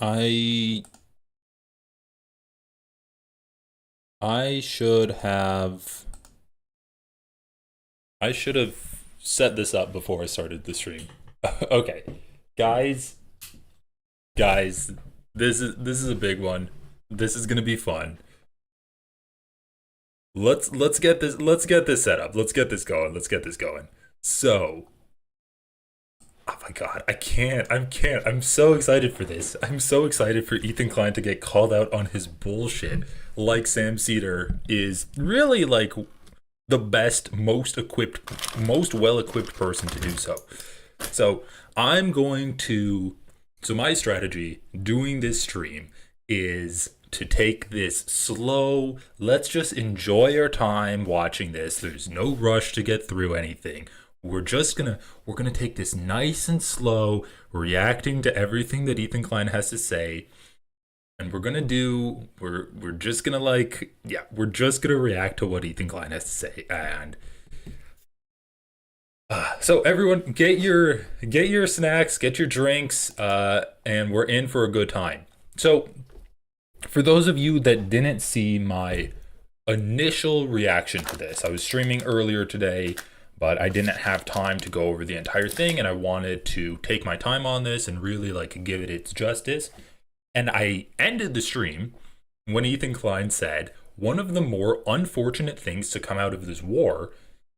I I should have I should have set this up before I started the stream. Okay. Guys, guys, this is a big one. This is going to be fun. Let's get this set up. Let's get this going. Let's get this going. So, oh my god, I can't. I'm so excited for this. I'm so excited for Ethan Klein to get called out on his bullshit. Like Sam Seder is really like the best, most well equipped person to do so. So I'm going to. So my strategy doing this stream is to take this slow. Let's just enjoy our time watching this. There's no rush to get through anything. We're gonna take this nice and slow, reacting to everything that Ethan Klein has to say, and we're just gonna we're just gonna react to what Ethan Klein has to say. And so everyone, get your snacks, get your drinks, and we're in for a good time. So for those of you that didn't see my initial reaction to this, I was streaming earlier today, but I didn't have time to go over the entire thing, and I wanted to take my time on this and really like give it its justice. And I ended the stream when Ethan Klein said, one of the more unfortunate things to come out of this war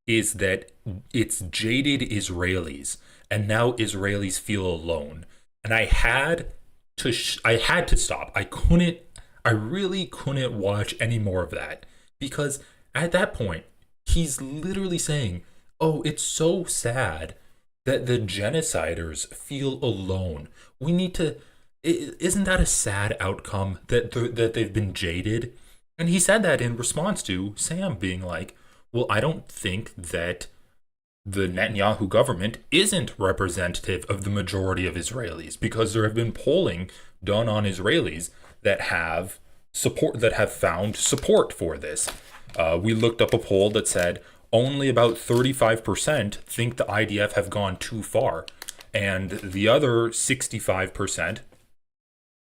is that it's jaded Israelis, and now Israelis feel alone. And I had to stop. I really couldn't watch any more of that, because at that point he's literally saying, "Oh, it's so sad that the genociders feel alone. We need to isn't that a sad outcome that they've been jaded?" And he said that in response to Sam being like, well, I don't think that the Netanyahu government isn't representative of the majority of Israelis, because there have been polling done on Israelis that have found support for this. We looked up a poll that said only about 35% think the IDF have gone too far, and the other 65%,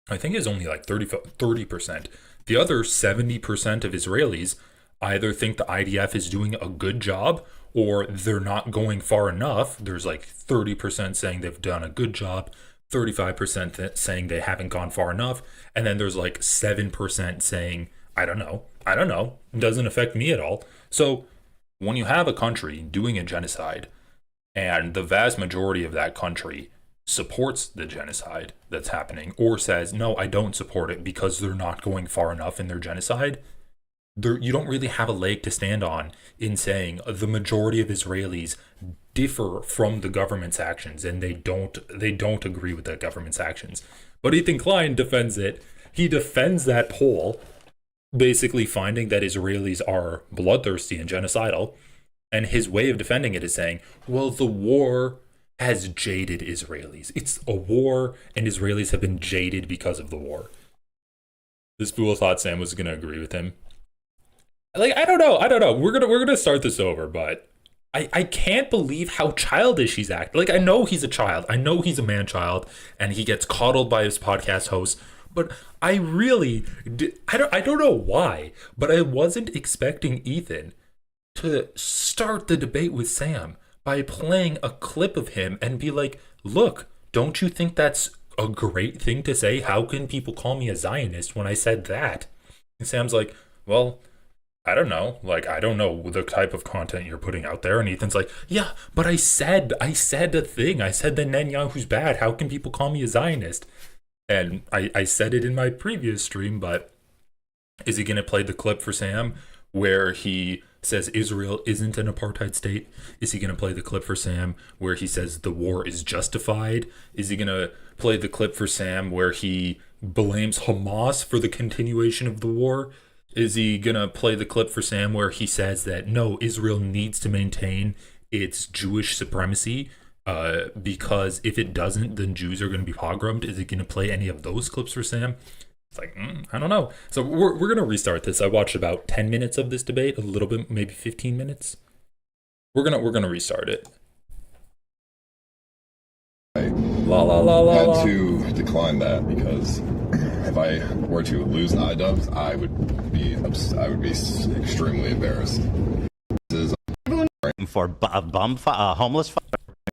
I think, is only like 30%. The other 70% of Israelis either think the IDF is doing a good job or they're not going far enough. There's like 30% saying they've done a good job, 35% saying they haven't gone far enough, and then there's like 7% saying, I don't know, it doesn't affect me at all. So when you have a country doing a genocide and the vast majority of that country supports the genocide that's happening, or says, no, I don't support it because they're not going far enough in their genocide, you don't really have a leg to stand on in saying the majority of Israelis differ from the government's actions and they don't agree with the government's actions. But Ethan Klein defends it. He defends that poll, basically finding that Israelis are bloodthirsty and genocidal. And his way of defending it is saying, well, the war has jaded Israelis. It's a war, and Israelis have been jaded because of the war. This fool thought Sam was going to agree with him. Like, I don't know. We're gonna start this over, but I can't believe how childish he's acting. Like, I know he's a child. I know he's a man child, and he gets coddled by his podcast host. But I really, I don't know why, but I wasn't expecting Ethan to start the debate with Sam by playing a clip of him and be like, look, don't you think that's a great thing to say? How can people call me a Zionist when I said that? And Sam's like, well, I don't know. Like, I don't know the type of content you're putting out there. And Ethan's like, yeah, but I said a thing. I said that Netanyahu's bad. How can people call me a Zionist? And I said it in my previous stream, but is he going to play the clip for Sam where he says Israel isn't an apartheid state? Is he going to play the clip for Sam where he says the war is justified? Is he going to play the clip for Sam where he blames Hamas for the continuation of the war? Is he going to play the clip for Sam where he says that no, Israel needs to maintain its Jewish supremacy because if it doesn't, then Jews are going to be pogromed? Is he going to play any of those clips for Sam? It's like, I don't know. So we're going to restart this. I watched about 10 minutes of this debate, a little bit, maybe 15 minutes. We're going to restart it. La la la la la. Had to decline that because if I were to lose iDubbbz, I would be extremely embarrassed. For a homeless fighter.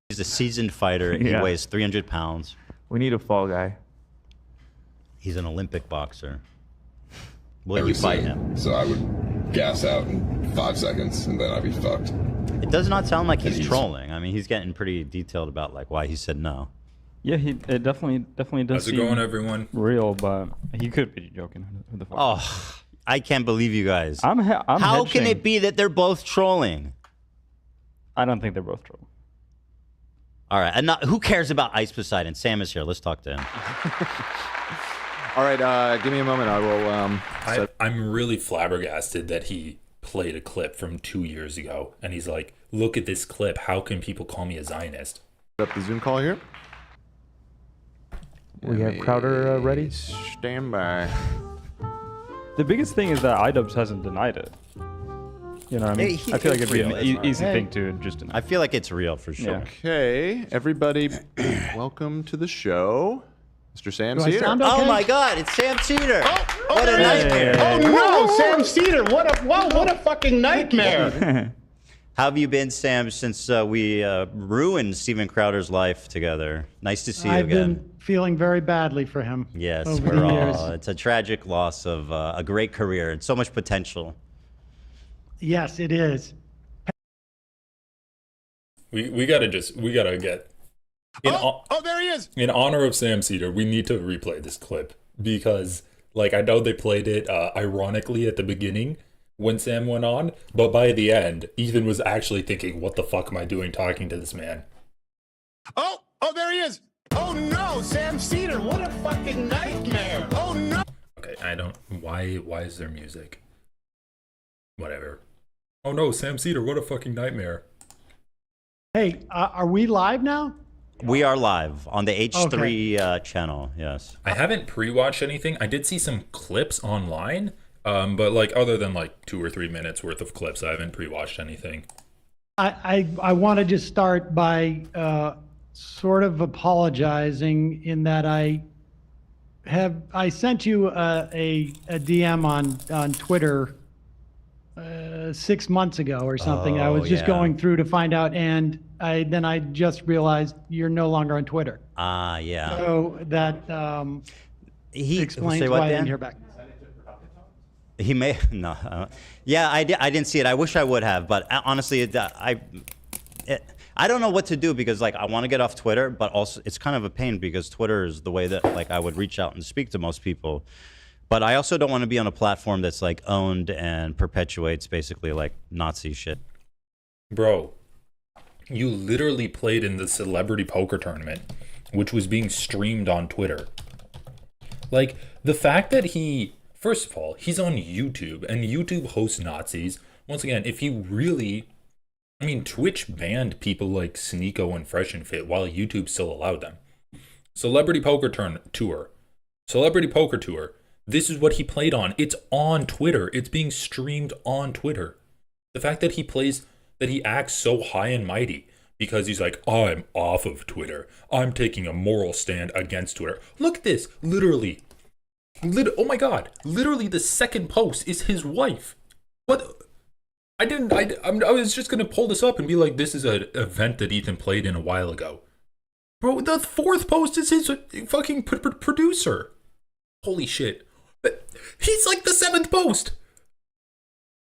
He's a seasoned fighter. Yeah. He weighs 300 pounds. We need a fall guy. He's an Olympic boxer. Will Very you fight soon. him? So I would gas out in 5 seconds, and then I'd be fucked. It does not sound like he's trolling. I mean, he's getting pretty detailed about like why he said no. Yeah, it definitely does How's it seem going, everyone? real, but he could be joking. Who the fuck? Oh, I can't believe you guys. I'm How head can shamed. it be that they're both trolling? I don't think they're both trolling. All right, and who cares about Ice Poseidon? Sam is here. Let's talk to him. All right, give me a moment. I will. I'm really flabbergasted that he played a clip from 2 years ago, and he's like, "Look at this clip. How can people call me a Zionist?" Set up the Zoom call here. We have Crowder ready. Stand by. The biggest thing is that iDubbbz hasn't denied it. You know what I mean? He- I feel like it'd be an it's not- easy thing to just deny. I feel like it's real for sure. Yeah. Okay, everybody, welcome to the show, Mr. Sam Do I Seder. sound Oh okay? my God, it's Sam Seder. What a there it is. nightmare. Oh no, Sam Seder! What a fucking nightmare! How have you been, Sam, since we ruined Steven Crowder's life together? Nice to see you I've again. been feeling very badly for him. Yes, over we're the years. all. It's a tragic loss of a great career and so much potential. Yes, it is. We gotta get. There he is. In honor of Sam Seder, we need to replay this clip because, like, I know they played it ironically at the beginning when Sam went on, but by the end, Ethan was actually thinking, "What the fuck am I doing talking to this man?" Oh, there he is. Oh no, Sam Seder! What a fucking nightmare! Oh no! Okay, I don't. Why is there music? Whatever. Oh no, Sam Seder! What a fucking nightmare. Hey, are we live now? We are live on the H3 channel, yes. I haven't pre-watched anything. I did see some clips online, but like other than like 2 or 3 minutes worth of clips, I haven't pre-watched anything. I want to just start by sort of apologizing in that I sent you a DM on Twitter 6 months ago or something. I was just yeah. going through to find out, and I just realized you're no longer on Twitter. Yeah. So that He explains say why what, I didn't Dan? hear back. He may no. Yeah, I didn't see it. I wish I would have, but honestly, I don't know what to do because like I want to get off Twitter, but also it's kind of a pain because Twitter is the way that like I would reach out and speak to most people. But I also don't want to be on a platform that's like owned and perpetuates basically like Nazi shit. Bro, you literally played in the celebrity poker tournament, which was being streamed on Twitter. Like, the fact that first of all, he's on YouTube, and YouTube hosts Nazis. Once again, if he really... I mean, Twitch banned people like Sneeko and Fresh and Fit while YouTube still allowed them. Celebrity Poker Tour. Celebrity Poker Tour. This is what he played on. It's on Twitter. It's being streamed on Twitter. The fact that he acts so high and mighty because he's like, I'm off of Twitter. I'm taking a moral stand against Twitter. Look at this. Literally. Oh my God. Literally the second post is his wife. What? I was just going to pull this up and be like, this is an event that Ethan played in a while ago. Bro, the fourth post is his fucking producer. Holy shit. He's like the seventh post.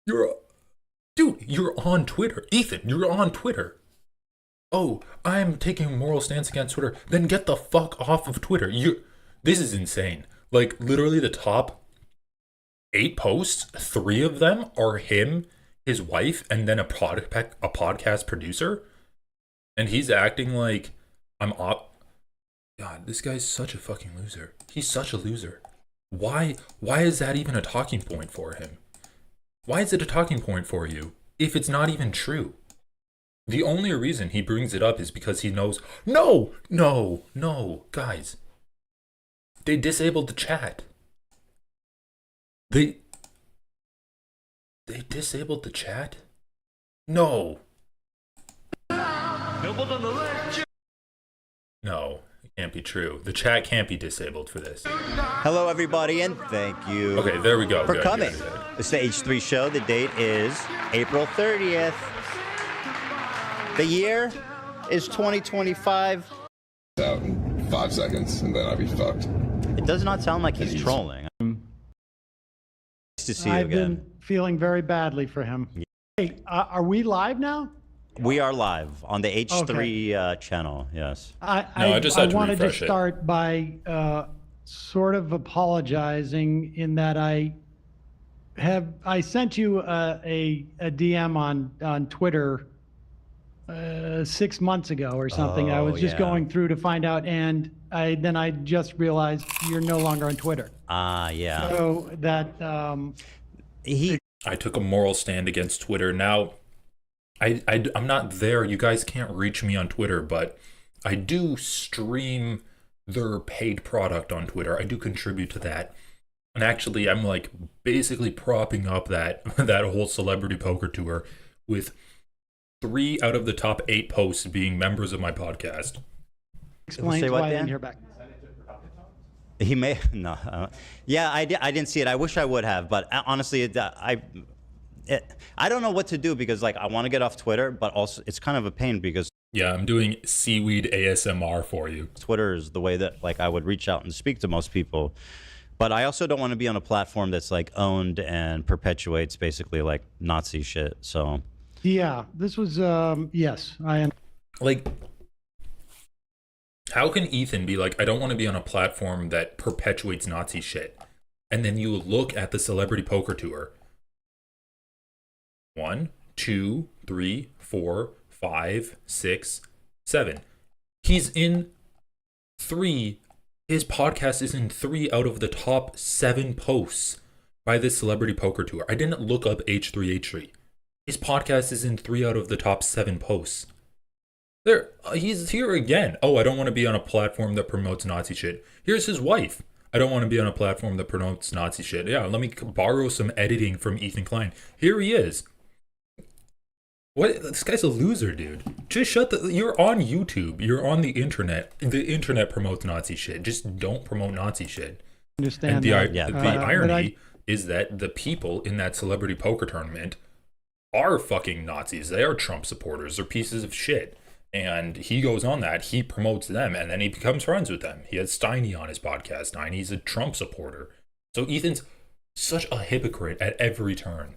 Dude, you're on Twitter. Ethan, you're on Twitter. Oh, I'm taking a moral stance against Twitter. Then get the fuck off of Twitter. This is insane. Like, literally the top 8 posts, 3 of them are him, his wife, and then a podcast producer. And he's acting like I'm off. God, this guy's such a fucking loser. He's such a loser. Why is that even a talking point for him? Why is it a talking point for you if it's not even true? The only reason he brings it up is because he knows, no, guys. They disabled the chat. They disabled the chat? No. No. Can't be true. The chat can't be disabled for this. Hello, everybody, and thank you Okay, there we go. for Good, coming. good, good. It's the H3 show. The date is April 30th. The year is 2025. Out in 5 seconds, and then I'd be fucked. It does not sound like he's trolling. Nice to see you I've again. been feeling very badly for him. Hey, are we live now? We are live on the H3 channel, yes. I just had to wanted to refresh it. start by sort of apologizing in that I sent you a DM on Twitter 6 months ago or something. I was just yeah. going through to find out, and then I just realized you're no longer on Twitter. Yeah. So that I took a moral stand against Twitter. Now, I'm not there. You guys can't reach me on Twitter, but I do stream their paid product on Twitter. I do contribute to that. And actually, I'm like basically propping up that whole celebrity poker tour with 3 out of the top 8 posts being members of my podcast. explains Say what, why I didn't Dan? hear back. He may no. Yeah, I didn't see it. I wish I would have, but honestly, I don't know what to do because like I want to get off Twitter, but also it's kind of a pain because Yeah, I'm doing seaweed ASMR for you. Twitter is the way that like I would reach out and speak to most people. But I also don't want to be on a platform that's like owned and perpetuates basically like Nazi shit. So Yeah, this was yes, I am. Like, how can Ethan be like, I don't want to be on a platform that perpetuates Nazi shit? And then you look at the celebrity poker tour. 1, 2, 3, 4, 5, 6, 7. He's in 3. His podcast is in 3 out of the top 7 posts by this celebrity poker tour. I didn't look up H3H3. His podcast is in 3 out of the top 7 posts. There, he's here again. Oh, I don't want to be on a platform that promotes Nazi shit. Here's his wife. I don't want to be on a platform that promotes Nazi shit. Yeah, let me borrow some editing from Ethan Klein. Here he is. What? This guy's a loser, dude. Just shut the... You're on YouTube. You're on the internet. The internet promotes Nazi shit. Just don't promote Nazi shit. Understand And that. the But irony is that the people in that celebrity poker tournament are fucking Nazis. They are Trump supporters. They're pieces of shit. And he goes on that. He promotes them, and then he becomes friends with them. He has Steiny on his podcast. Steiny's a Trump supporter. So Ethan's such a hypocrite at every turn.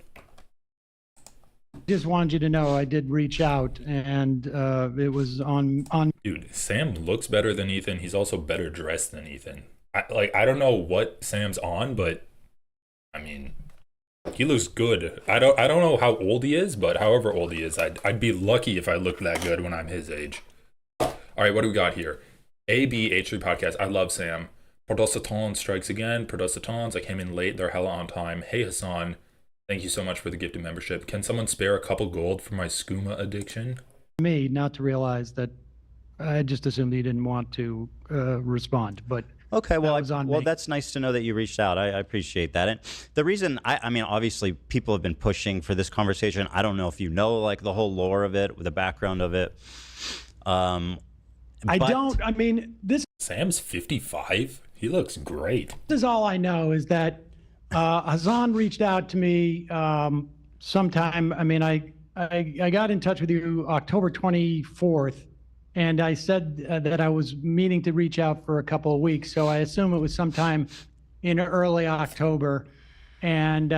just wanted you to know I did reach out, and it was on. Dude, Sam looks better than Ethan. He's also better dressed than Ethan. I don't know what Sam's on, but I mean, he looks good. I don't know how old he is, but however old he is, I'd be lucky if I looked that good when I'm his age. All right, what do we got here? ABH3 podcast. I love Sam. Prodosatan strikes again. Prodosatans, I came in late. They're hella on time. Hey Hassan, thank you so much for the gifted membership. Can someone spare a couple gold for my skooma addiction? Me not to realize that I just assumed he didn't want to respond, but okay, well, that was on me. That's nice to know that you reached out. I appreciate that. And the reason, I mean, obviously, people have been pushing for this conversation. I don't know if you know, like, the whole lore of it, the background of it. I don't. I mean, this Sam's 55. He looks great. is all I know is that Hassan reached out to me sometime. I mean, I got in touch with you October 24th. And I said that I was meaning to reach out for a couple of weeks, so I assume it was sometime in early October. And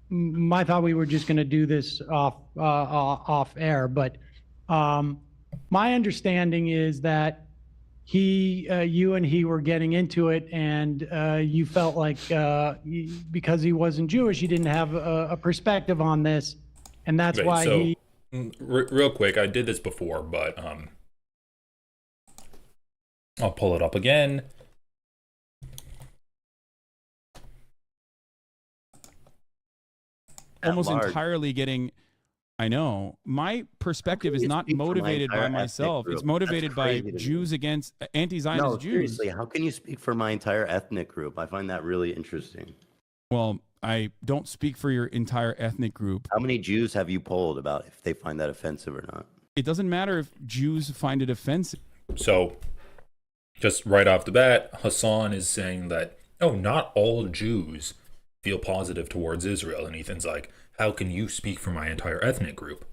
my thought we were just going to do this off air, but my understanding is that you and he were getting into it, and you felt like because he wasn't Jewish, he didn't have a perspective on this, and that's Wait, why so- he. Real quick, I did this before, but I'll pull it up again. Almost large. entirely getting. I know my perspective is you not speak for my motivated by entire ethnic myself. It's group? motivated That's by crazy to me. Jews against anti-Zionist No, Jews. seriously, how can you speak for my entire ethnic group? I find that really interesting. Well, I don't speak for your entire ethnic group. How many Jews have you polled about if they find that offensive or not? It doesn't matter if Jews find it offensive. So, just right off the bat, Hassan is saying that, oh, not all Jews feel positive towards Israel. And Ethan's like, how can you speak for my entire ethnic group?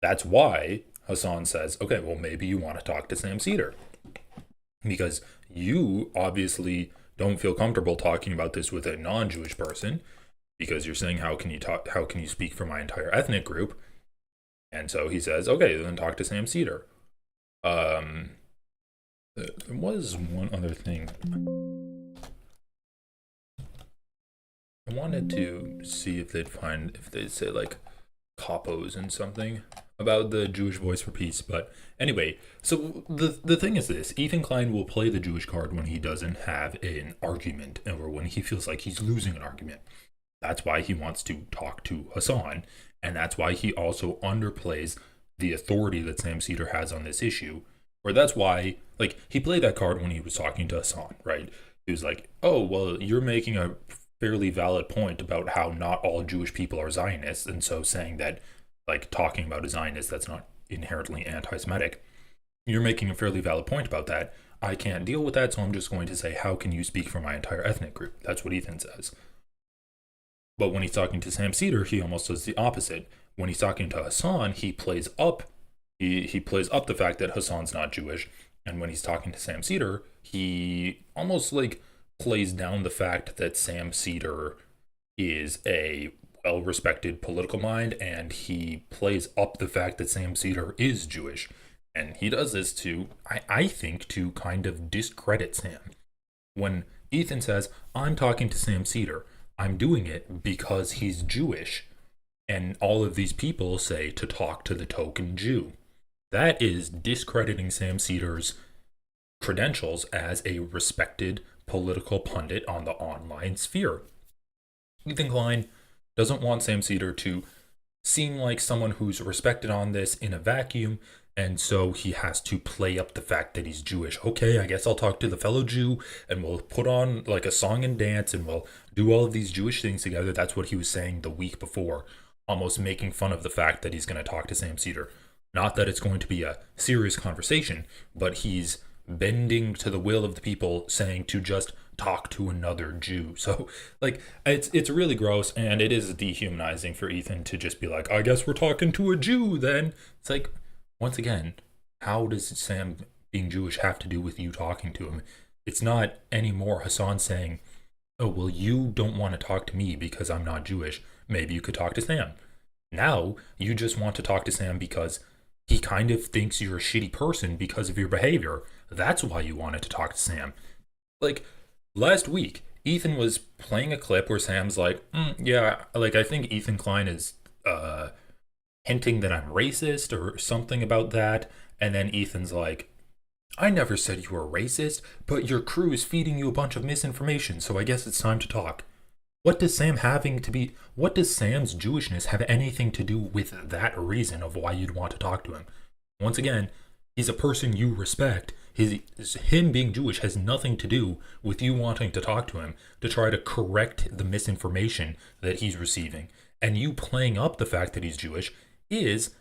That's why Hassan says, okay, well, maybe you want to talk to Sam Seder. Because you obviously don't feel comfortable talking about this with a non-Jewish person, because you're saying, how can you speak for my entire ethnic group? And so he says, okay, then talk to Sam Seder. There was one other thing. I wanted to see if they'd say like capos and something about the Jewish Voice for Peace. But anyway, so the thing is this: Ethan Klein will play the Jewish card when he doesn't have an argument, or when he feels like he's losing an argument. That's why he wants to talk to Hassan, and that's why he also underplays the authority that Sam Seder has on this issue. Or that's why, like, he played that card when he was talking to Hassan, right? He was like, oh, well, you're making a fairly valid point about how not all Jewish people are Zionists, and so saying that, like, talking about a Zionist that's not inherently anti-Semitic, you're making a fairly valid point about that. I can't deal with that, so I'm just going to say, how can you speak for my entire ethnic group? That's what Ethan says. But when he's talking to Sam Seder, he almost does the opposite. When he's talking to Hassan, he plays up he plays up the fact that Hassan's not Jewish. And when he's talking to Sam Seder, he almost like plays down the fact that Sam Seder is a well-respected political mind, and he plays up the fact that Sam Seder is Jewish. And he does this to, I think, to kind of discredit Sam. When Ethan says, I'm talking to Sam Seder, I'm doing it because he's Jewish. And all of these people say to talk to the token Jew. That is discrediting Sam Seder's credentials as a respected political pundit on the online sphere. Ethan Klein doesn't want Sam Seder to seem like someone who's respected on this in a vacuum, and so he has to play up the fact that he's Jewish. Okay, I guess I'll talk to the fellow Jew, and we'll put on like a song and dance, and we'll do all of these Jewish things together. That's what he was saying the week before, almost making fun of the fact that he's going to talk to Sam Seder. Not that it's going to be a serious conversation, but he's bending to the will of the people, saying to just talk to another Jew. So, like, it's really gross, and it is dehumanizing for Ethan to just be like, I guess we're talking to a Jew then. It's like, once again, how does Sam being Jewish have to do with you talking to him? It's not anymore Hassan saying, oh, well, you don't want to talk to me because I'm not Jewish. Maybe you could talk to Sam. Now, you just want to talk to Sam because he kind of thinks you're a shitty person because of your behavior. That's why you wanted to talk to Sam. Like, last week, Ethan was playing a clip where Sam's like, yeah, like, I think Ethan Klein is hinting that I'm racist or something about that. And then Ethan's like, I never said you were racist, but your crew is feeding you a bunch of misinformation, so I guess it's time to talk. What does Sam's Jewishness have anything to do with that reason of why you'd want to talk to him? Once again, he's a person you respect. Him being Jewish has nothing to do with you wanting to talk to him to try to correct the misinformation that he's receiving. And you playing up the fact that he's Jewish is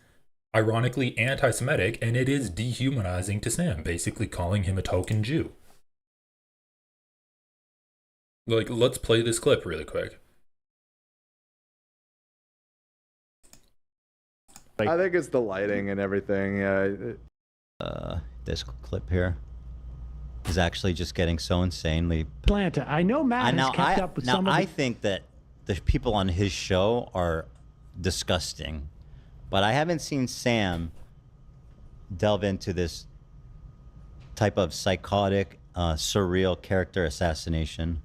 ironically anti-Semitic, and it is dehumanizing to Sam, basically calling him a token Jew. Like, let's play this clip really quick. I think it's the lighting and everything. This clip here is actually just getting so insanely. Atlanta. I know Matt has kept up with some of I think that the people on his show are disgusting, but I haven't seen Sam delve into this type of psychotic, surreal character assassination.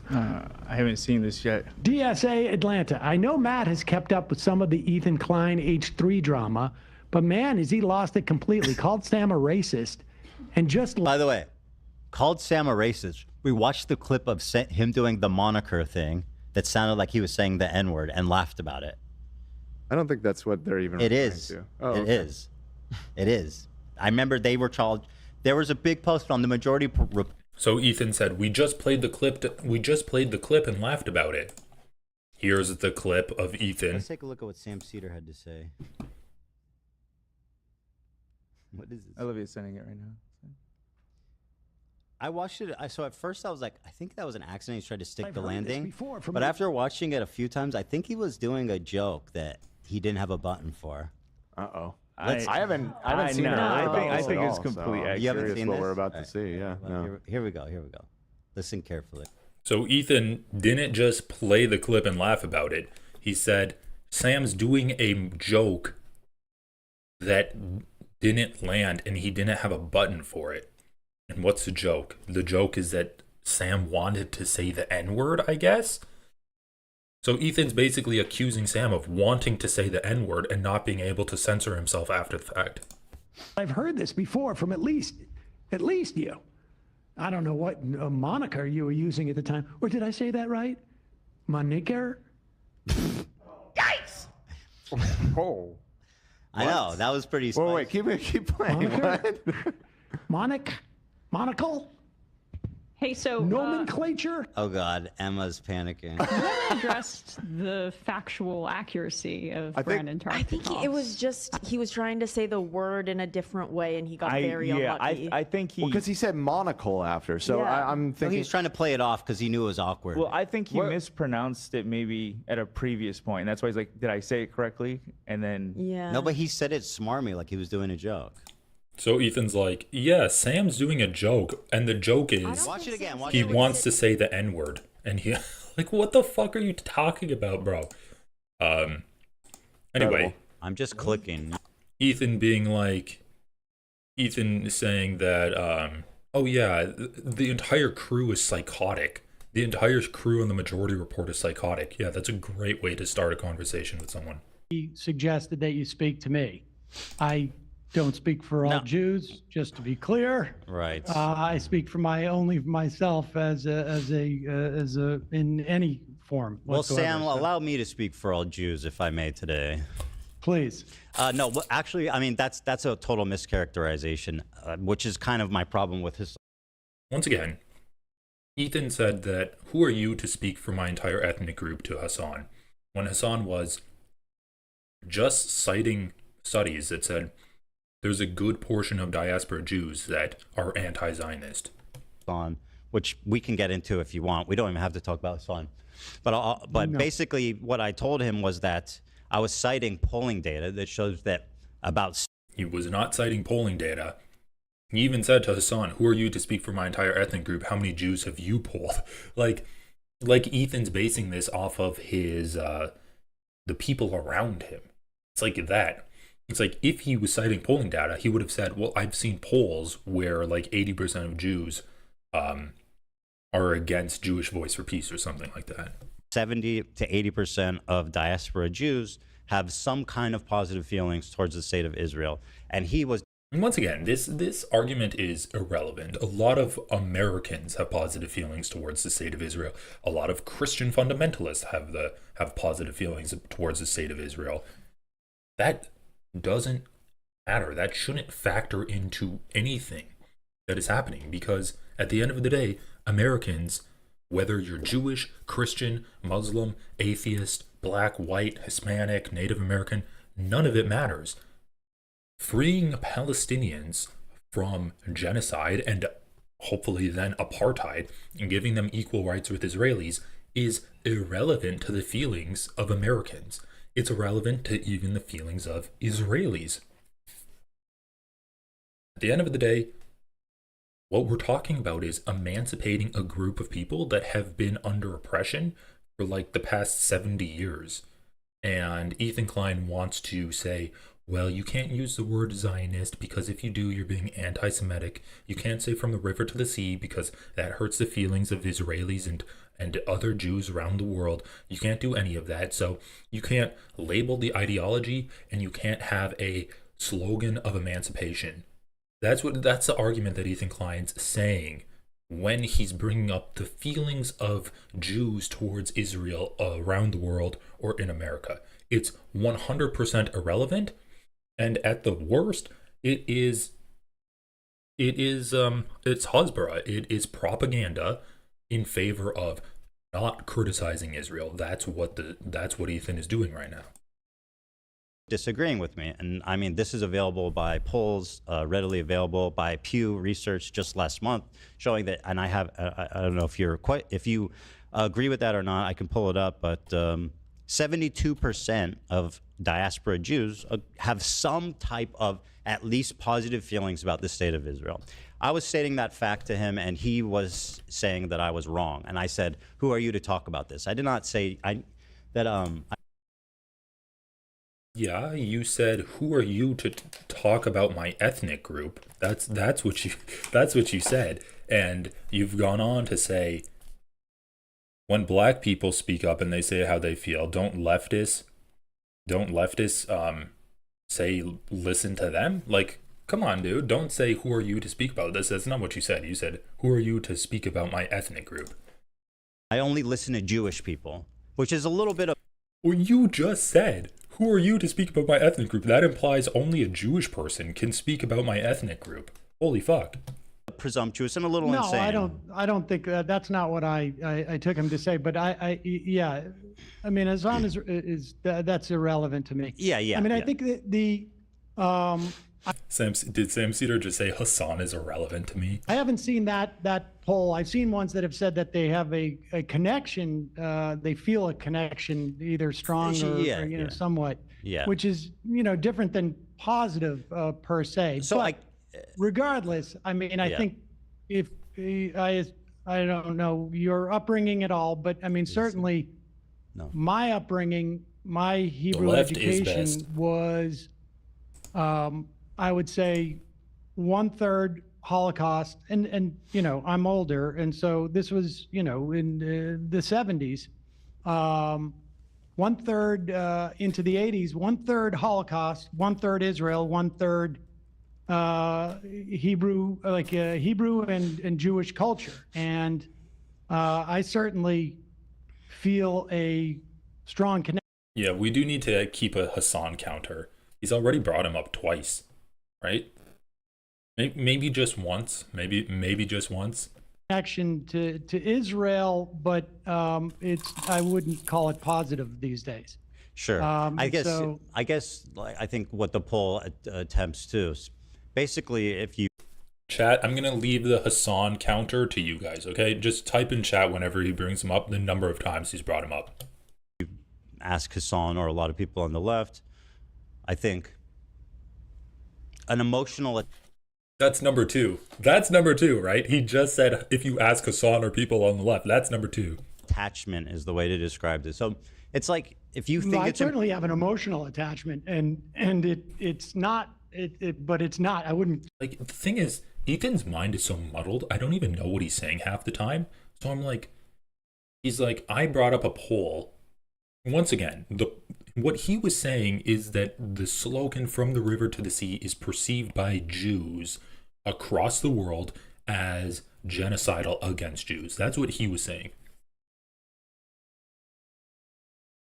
I haven't seen this yet. DSA Atlanta. I know Matt has kept up with some of the Ethan Klein H3 drama, but man, has he lost it completely. Called Sam a racist, and just... By the way, called Sam a racist. We watched the clip of him doing the moniker thing that sounded like he was saying the N-word and laughed about it. I don't think that's what they're even It referring is. to. Oh, It okay. is. It is. I remember they were charged. There was a big post on the majority... So Ethan said, we just played the clip and laughed about it. Here's the clip of Ethan. Let's take a look at what Sam Seder had to say. What is it? Olivia's sending it right now. I watched it. So at first I was like, I think that was an accident. He's trying to stick I've the heard this landing. before from But you. after watching it a few times, I think he was doing a joke that he didn't have a button for. Uh-oh. Let's- I haven't I seen know. it. I think at it's all, complete so I'm You haven't curious seen what this? we're about All to right. see. Yeah. Well, No. here we go. Here we go. Listen carefully. So Ethan didn't just play the clip and laugh about it. He said, Sam's doing a joke that didn't land and he didn't have a button for it. And what's the joke? The joke is that Sam wanted to say the N-word, I guess? So Ethan's basically accusing Sam of wanting to say the N-word and not being able to censor himself after the fact. I've heard this before from at least you. I don't know what moniker you were using at the time. Or did I say that right? Moniker? Yikes! Oh. I know. That was pretty spicy. Whoa, wait, keep playing. Moniker? What? Monocle? Hey, so Nomenclature? Oh, God. Emma's panicking. addressed the factual accuracy of Brandon I think it was just he was trying to say the word in a different way, and he got very unlucky. I think he. Because he said monocle after, so Yeah. I'm So thinking. he was trying to play it off because he knew it was awkward. Well, I think he mispronounced it maybe at a previous point. And that's why he's like, "Did I say it correctly?" And then Yeah. No, but he said it smarmy, like he was doing a joke. So Ethan's like, yeah, Sam's doing a joke. And the joke is Watch it again. Watch he it again. wants to say the N-word. And he, like, what the fuck are you talking about, bro? Anyway, Incredible. I'm just clicking. Ethan saying that, oh yeah, the entire crew is psychotic. The entire crew on the Majority Report is psychotic. Yeah, that's a great way to start a conversation with someone. He suggested that you speak to me. I don't speak for all No. Jews, just to be clear. Right. I speak for only for myself as a in any form. Well, whatsoever. Sam, So, allow me to speak for all Jews, if I may, today. please. No, actually, I mean, that's a total mischaracterization, which is kind of my problem with his. Once again, Ethan said that, who are you to speak for my entire ethnic group to Hassan? When Hassan was just citing studies that said there's a good portion of diaspora Jews that are anti-Zionist. On, which we can get into if you want. We don't even have to talk about Hassan. But No. basically, what I told him was that I was citing polling data that shows that about. He was not citing polling data. He even said to Hassan, who are you to speak for my entire ethnic group? How many Jews have you polled? Like Ethan's basing this off of his, the people around him. It's like that. It's like if he was citing polling data, he would have said, well, I've seen polls where like 80% of Jews are against Jewish Voice for Peace or something like that. 70 to 80% of diaspora Jews have some kind of positive feelings towards the state of Israel. And he was. And once again, this argument is irrelevant. A lot of Americans have positive feelings towards the state of Israel. A lot of Christian fundamentalists have positive feelings towards the state of Israel. That doesn't matter. That shouldn't factor into anything that is happening, because at the end of the day, Americans, whether you're Jewish, Christian, Muslim, atheist, black, white, Hispanic, Native American, none of it matters. Freeing Palestinians from genocide and hopefully then apartheid and giving them equal rights with Israelis is irrelevant to the feelings of Americans. It's irrelevant to even the feelings of Israelis. At the end of the day, what we're talking about is emancipating a group of people that have been under oppression for like the past 70 years. And Ethan Klein wants to say, well, you can't use the word Zionist because if you do, you're being anti-Semitic. You can't say from the river to the sea because that hurts the feelings of Israelis and other Jews around the world. You can't do any of that. So you can't label the ideology and you can't have a slogan of emancipation. That's the argument that Ethan Klein's saying when he's bringing up the feelings of Jews towards Israel around the world or in America. It's 100% irrelevant, and at the worst, it's Hasbara. It is propaganda in favor of not criticizing Israel. That's what Ethan is doing right now. disagreeing with me. And I mean, this is available by polls, readily available by Pew Research just last month, showing that, and I have, I don't know if you agree with that or not, I can pull it up, but 72% of diaspora Jews have some type of at least positive feelings about the state of Israel. I was stating that fact to him, and he was saying that I was wrong. And I said, who are you to talk about this? I did not say Yeah, you said, "Who are you to talk about my ethnic group?" That's what you said, and you've gone on to say, when black people speak up and they say how they feel, don't leftists say listen to them? Like, come on, dude, don't say who are you to speak about this. That's not what you said. You said, who are you to speak about my ethnic group? I only listen to Jewish people, which is a little bit of. Well, you just said, who are you to speak about my ethnic group? That implies only a Jewish person can speak about my ethnic group. Holy fuck. Presumptuous and a little No, insane. I don't think that's not what I took him to say. But yeah, I mean, Azan is that's irrelevant to me. Yeah. I mean, I think that did Sam Seder just say Hassan is irrelevant to me? I haven't seen that poll. I've seen ones that have said that they have a connection. They feel a connection, either strong or somewhat. Yeah. Which is different than positive per se. So but regardless, I mean, I think if I don't know your upbringing at all, but I mean, certainly my upbringing, my Hebrew education was, I would say, 1/3 Holocaust, and I'm older, and so this was in the 70s, 1/3 into the 80s, 1/3 Holocaust, 1/3 Israel, 1/3 Hebrew, Hebrew and Jewish culture, and I certainly feel a strong connection. Yeah, we do need to keep a Hassan counter. He's already brought him up twice, right? Maybe just once. Maybe just once. Connection to Israel, but I wouldn't call it positive these days. Sure. I think what the poll attempts to, basically, if you chat, I'm gonna leave the Hassan counter to you guys. Okay, just type in chat whenever he brings him up the number of times he's brought him up. You ask Hassan or a lot of people on the left, I think an emotional. That's number two. That's number two, right? He just said if you ask Hassan or people on the left, that's number two. Attachment is the way to describe this. So it's like if you think I certainly have an emotional attachment, and it's not. But it's not. I wouldn't. Like, the thing is, Ethan's mind is so muddled. I don't even know what he's saying half the time. So I'm like, he's like, I brought up a poll. Once again, what he was saying is that the slogan "From the river to the sea" is perceived by Jews across the world as genocidal against Jews. That's what he was saying.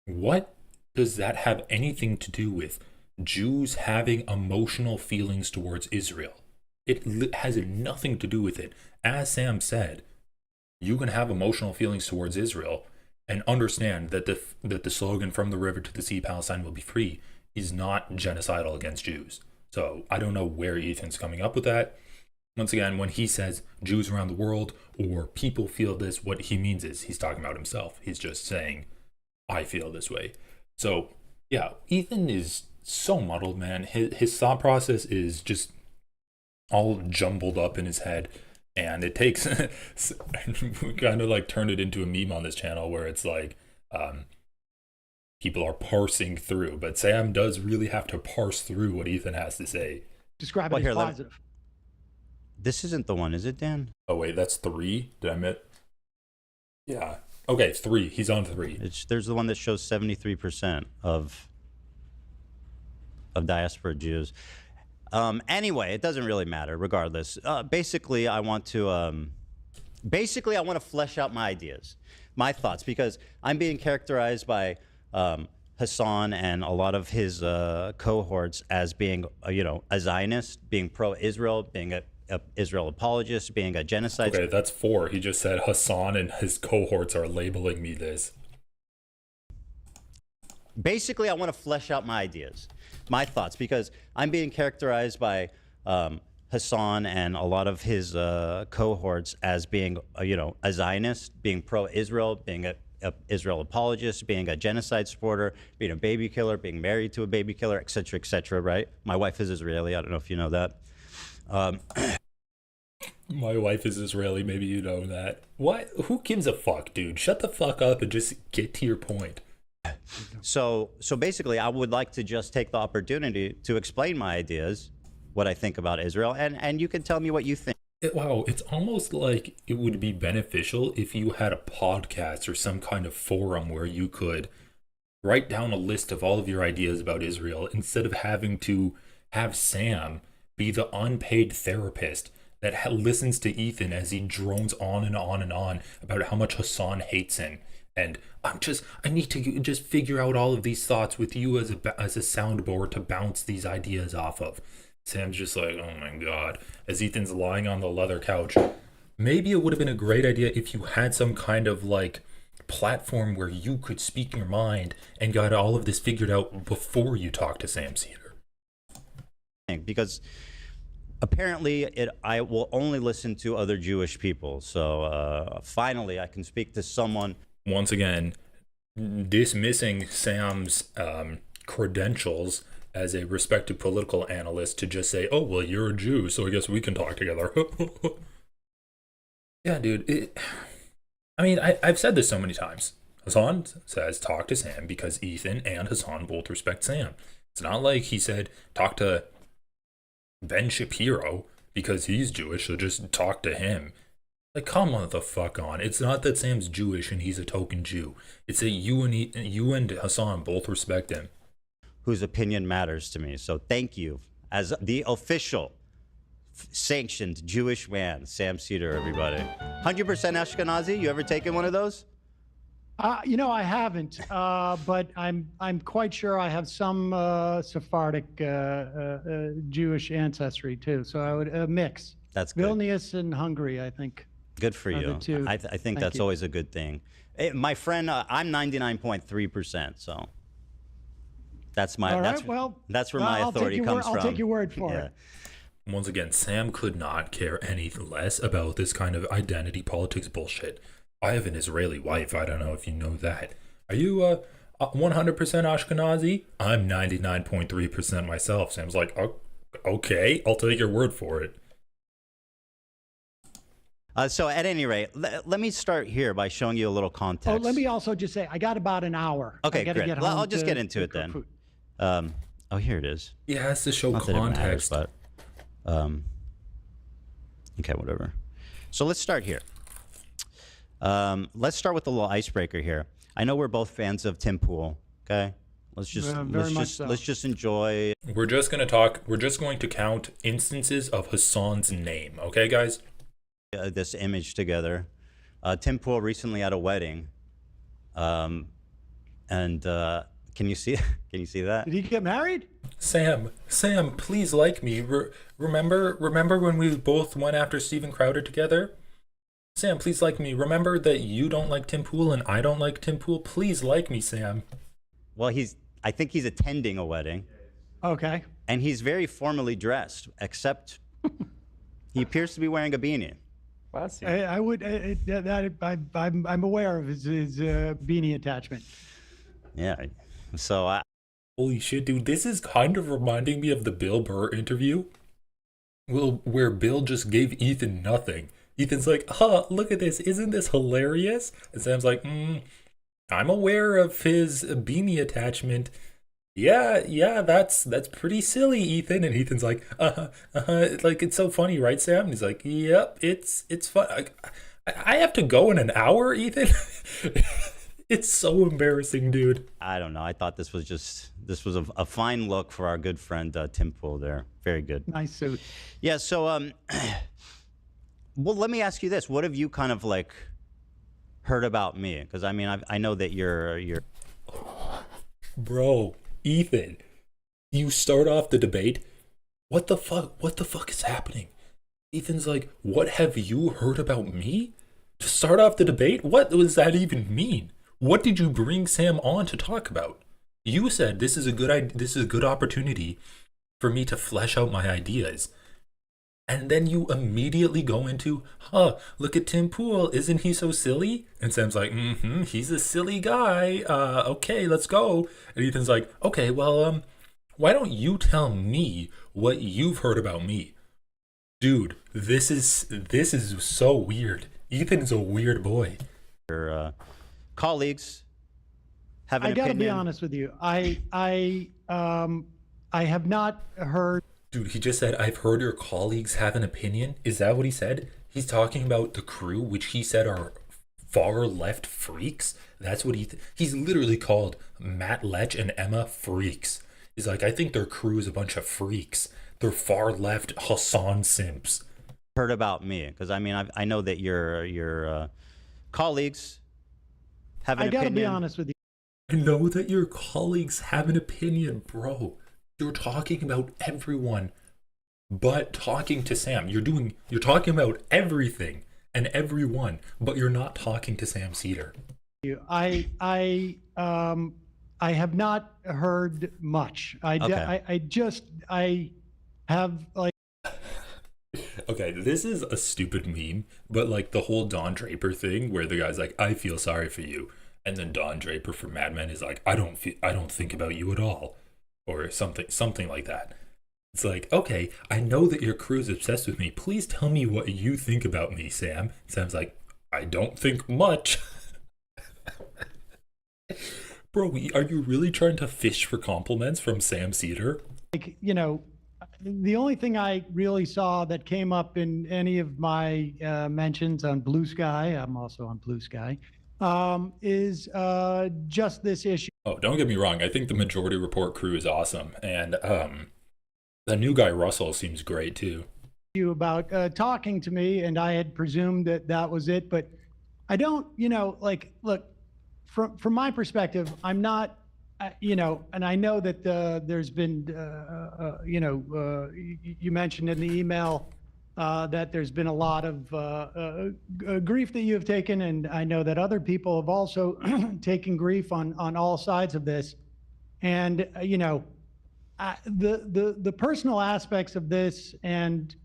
What does that have anything to do with Jews having emotional feelings towards Israel? It has nothing to do with it. As Sam said, you can have emotional feelings towards Israel and understand that the slogan "From the river to the sea, Palestine will be free" is not genocidal against Jews. So I don't know where Ethan's coming up with that. Once again, when he says Jews around the world or people feel this, what he means is he's talking about himself. He's just saying, I feel this way. So yeah, Ethan is so muddled, man. His thought process is just all jumbled up in his head, and it takes we kind of like turned it into a meme on this channel where it's like people are parsing through, but Sam does really have to parse through what Ethan has to say. Describe it as positive. This isn't the one, is it, Dan? Oh wait, that's 3. Did I miss? Yeah. Okay, 3. He's on 3. There's the one that shows 73% of diaspora Jews. Anyway, it doesn't really matter. Regardless, basically, I want to flesh out my ideas, my thoughts, because I'm being characterized by Hassan and a lot of his cohorts as being, a Zionist, being pro-Israel, being a Israel apologist, being a genocide. Okay, that's 4. He just said Hassan and his cohorts are labeling me this. Basically, I want to flesh out my ideas. my thoughts, because I'm being characterized by Hassan and a lot of his cohorts as being, a Zionist, being pro-Israel, being a Israel apologist, being a genocide supporter, being a baby killer, being married to a baby killer, et cetera, right? My wife is Israeli. I don't know if you know that. My wife is Israeli. Maybe you know that. What? Who gives a fuck, dude? Shut the fuck up and just get to your point. So basically, I would like to just take the opportunity to explain my ideas, what I think about Israel, and you can tell me what you think. Wow, it's almost like it would be beneficial if you had a podcast or some kind of forum where you could write down a list of all of your ideas about Israel instead of having to have Sam be the unpaid therapist that listens to Ethan as he drones on and on and on about how much Hassan hates him. And I need to just figure out all of these thoughts with you as a soundboard to bounce these ideas off of. Sam's just like, oh my God, as Ethan's lying on the leather couch. Maybe it would have been a great idea if you had some kind of like platform where you could speak your mind and got all of this figured out before you talk to Sam Seder. Because apparently I will only listen to other Jewish people. So finally I can speak to someone. Once again, dismissing Sam's credentials as a respected political analyst to just say, oh, well, you're a Jew, so I guess we can talk together. Yeah, dude. I've said this so many times. Hassan says talk to Sam because Ethan and Hassan both respect Sam. It's not like he said talk to Ben Shapiro because he's Jewish, so just talk to him. Like, come on the fuck on. It's not that Sam's Jewish and he's a token Jew. It's that you and Hassan both respect him. Whose opinion matters to me. So thank you. As the official sanctioned Jewish man, Sam Seder, everybody. 100% Ashkenazi? You ever taken one of those? I haven't, but I'm quite sure I have some Sephardic Jewish ancestry too. So I would mix. That's good. Vilnius and Hungary, I think. Good for you. I think that's always a good thing. My friend, I'm 99.3%. So that's my. All that's, right, well, that's where my authority comes from. I'll take your word for it. Once again, Sam could not care any less about this kind of identity politics bullshit. I have an Israeli wife. I don't know if you know that. Are you 100% Ashkenazi? I'm 99.3% myself. Sam's like, oh, okay, I'll take your word for it. So at any rate, let me start here by showing you a little context. Oh, let me also just say, I got about an hour. Okay, I gotta great. get Well, home I'll just get into it then. Oh, here it is. Yeah, it has to show Not that it context. matters, but, okay, whatever. So let's start here. Let's start with a little icebreaker here. I know we're both fans of Tim Pool. Okay, let's just enjoy. We're just going to count instances of Hassan's name. Okay, guys. This image together. Tim Pool recently at a wedding. Can you see? Can you see that? Did he get married? Sam, please like me. Remember when we both went after Steven Crowder together? Sam, please like me. Remember that you don't like Tim Pool and I don't like Tim Pool. Please like me, Sam. Well, I think he's attending a wedding. Okay. And he's very formally dressed, except he appears to be wearing a beanie. Classy. I'm aware of his beanie attachment. Yeah. So holy shit, dude, this is kind of reminding me of the Bill Burr interview. Well, where Bill just gave Ethan nothing. Ethan's like, look at this. Isn't this hilarious? And Sam's like, I'm aware of his beanie attachment. Yeah, that's pretty silly, Ethan. And Ethan's like, like, it's so funny, right, Sam? And he's like, yep, it's fun. I have to go in an hour, Ethan? It's so embarrassing, dude. I don't know. I thought this was a fine look for our good friend Tim Pool there. Very good. Nice suit. Yeah, so, well, let me ask you this. What have you kind of like heard about me? Because I mean, I know that you're Bro, Ethan, you start off the debate. What the fuck is happening? Ethan's like, what have you heard about me? To start off the debate? What does that even mean? What did you bring Sam on to talk about? You said this is a good opportunity for me to flesh out my ideas. And then you immediately go into, look at Tim Pool, isn't he so silly? And Sam's like, he's a silly guy. Okay, let's go. And Ethan's like, okay, well, why don't you tell me what you've heard about me? Dude, this is so weird. Ethan's a weird boy. Your colleagues have an I gotta opinion. be honest with you. I have not heard. Dude, he just said, I've heard your colleagues have an opinion. Is that what he said? He's talking about the crew, which he said are far left freaks. That's what he's literally called Matt Lech and Emma freaks. He's like, I think their crew is a bunch of freaks. They're far left Hassan simps. Heard about me, because I mean, I know that your colleagues have an opinion. I gotta be honest with you. I know that your colleagues have an opinion, bro. You're talking about everyone but talking to Sam. You're talking about everything and everyone, but you're not talking to Sam Seder. I have not heard much. I have like. Okay, this is a stupid meme, but like the whole Don Draper thing where the guy's like, I feel sorry for you. And then Don Draper from Mad Men is like, I don't think about you at all. Or something like that. It's like, okay, I know that your crew is obsessed with me. Please tell me what you think about me, Sam. Sam's like, I don't think much. Bro, are you really trying to fish for compliments from Sam Seder? Like, the only thing I really saw that came up in any of my mentions on Blue Sky, I'm also on Blue Sky, is just this issue. Oh, don't get me wrong. I think the Majority Report crew is awesome. And the new guy, Russell, seems great too. You about talking to me, and I had presumed that was it. But I don't, look, from my perspective, I'm not, and I know that there's been, you mentioned in the email that there's been a lot of grief that you have taken, and I know that other people have also taken grief on all sides of this. And the personal aspects of this, and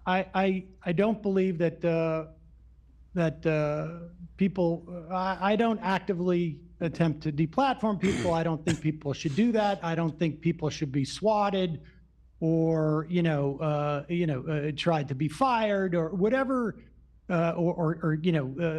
I don't believe that people. I don't actively attempt to deplatform people. I don't think people should do that. I don't think people should be swatted or tried to be fired or whatever, or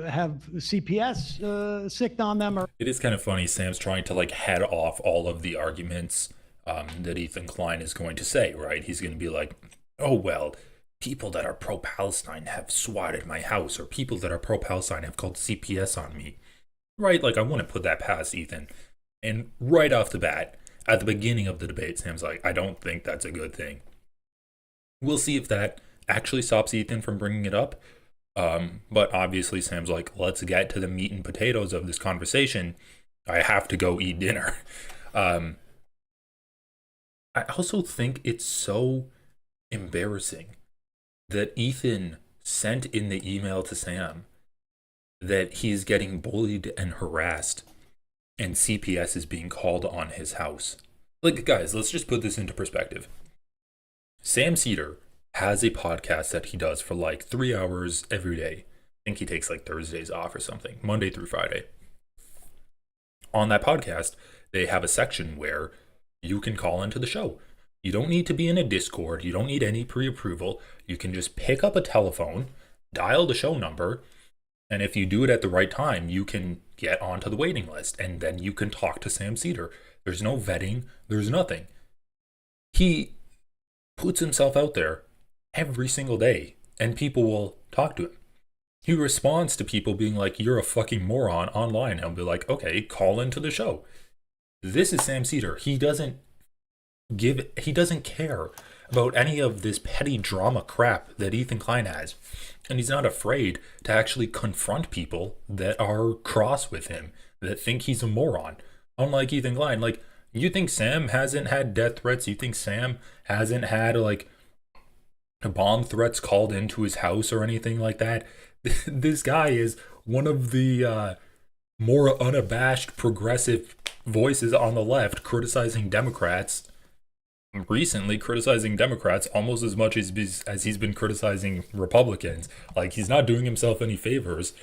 have CPS sicked on them. Or it is kind of funny. Sam's trying to like head off all of the arguments that Ethan Klein is going to say. Right? He's going to be like, "Oh well, people that are pro-Palestine have swatted my house, or people that are pro-Palestine have called CPS on me." Right? Like I wouldn't put that past Ethan. And right off the bat, at the beginning of the debate, Sam's like, I don't think that's a good thing. We'll see if that actually stops Ethan from bringing it up. But obviously, Sam's like, let's get to the meat and potatoes of this conversation. I have to go eat dinner. I also think it's so embarrassing that Ethan sent in the email to Sam that he's getting bullied and harassed and CPS is being called on his house. Like, guys, let's just put this into perspective. Sam Seder has a podcast that he does for like 3 hours every day. I think he takes like Thursdays off or something, Monday through Friday. On that podcast, they have a section where you can call into the show. You don't need to be in a Discord. You don't need any pre-approval. You can just pick up a telephone, dial the show number, and if you do it at the right time, you can get onto the waiting list, and then you can talk to Sam Seder. There's no vetting. There's nothing. He puts himself out there every single day, and people will talk to him. He responds to people being like, you're a fucking moron online. And I'll be like, okay, call into the show. This is Sam Seder. He doesn't care about any of this petty drama crap that Ethan Klein has. And he's not afraid to actually confront people that are cross with him, that think he's a moron. Unlike Ethan Klein, like, you think Sam hasn't had death threats? You think Sam hasn't had, like, bomb threats called into his house or anything like that? This guy is one of the more unabashed progressive voices on the left criticizing Democrats, recently criticizing Democrats almost as much as he's been criticizing Republicans. Like, he's not doing himself any favors.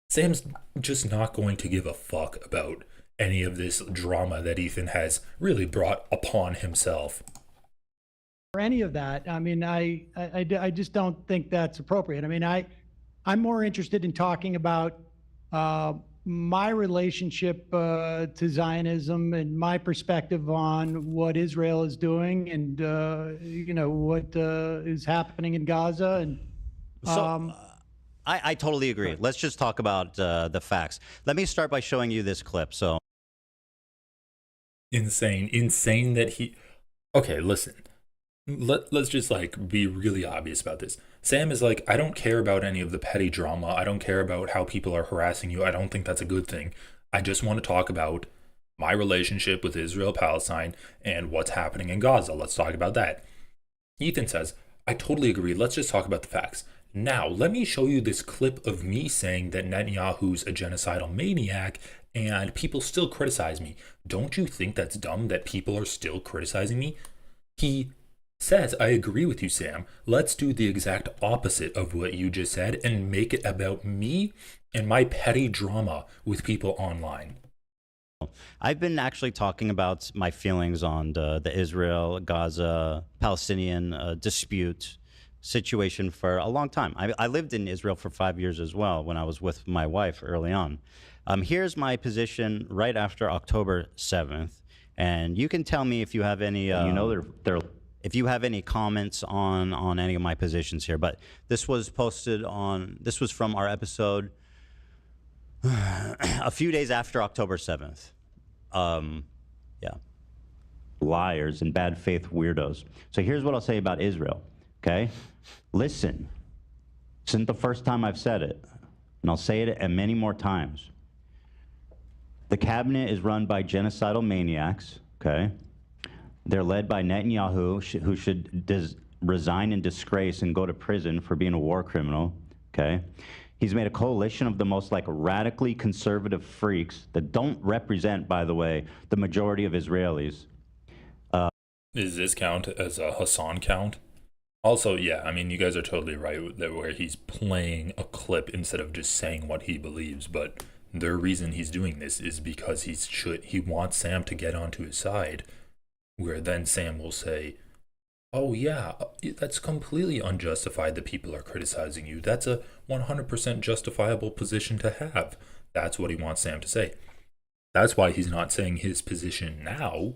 Sam's just not going to give a fuck about any of this drama that Ethan has really brought upon himself. Or any of that. I mean, I just don't think that's appropriate. I mean, I'm more interested in talking about my relationship to Zionism and my perspective on what Israel is doing and what is happening in Gaza. And I totally agree. Let's just talk about the facts. Let me start by showing you this clip. So insane that he. Okay, listen. Let's just like be really obvious about this. Sam is like, I don't care about any of the petty drama. I don't care about how people are harassing you. I don't think that's a good thing. I just want to talk about my relationship with Israel, Palestine, and what's happening in Gaza. Let's talk about that. Ethan says, I totally agree. Let's just talk about the facts. Now, let me show you this clip of me saying that Netanyahu's a genocidal maniac and people still criticize me. Don't you think that's dumb that people are still criticizing me? He says, I agree with you, Sam. Let's do the exact opposite of what you just said and make it about me and my petty drama with people online. I've been actually talking about my feelings on the Israel-Gaza Palestinian dispute situation for a long time. I lived in Israel for 5 years as well when I was with my wife early on. Here's my position right after October 7th, and you can tell me if you have any if you have any comments on any of my positions here. But this was this was from our episode a few days after October 7th. Yeah. Liars and bad faith weirdos. So here's what I'll say about Israel, okay? Listen, this isn't the first time I've said it, and I'll say it many more times. The cabinet is run by genocidal maniacs, okay? They're led by Netanyahu, who should resign in disgrace and go to prison for being a war criminal, okay? He's made a coalition of the most radically conservative freaks that don't represent, by the way, the majority of Israelis. Does this count as a Hassan count? Also, yeah, I mean, you guys are totally right that where he's playing a clip instead of just saying what he believes, but the reason he's doing this is because he wants Sam to get onto his side, where then Sam will say, oh yeah, that's completely unjustified that people are criticizing you. That's a 100% justifiable position to have. That's what he wants Sam to say. That's why he's not saying his position now.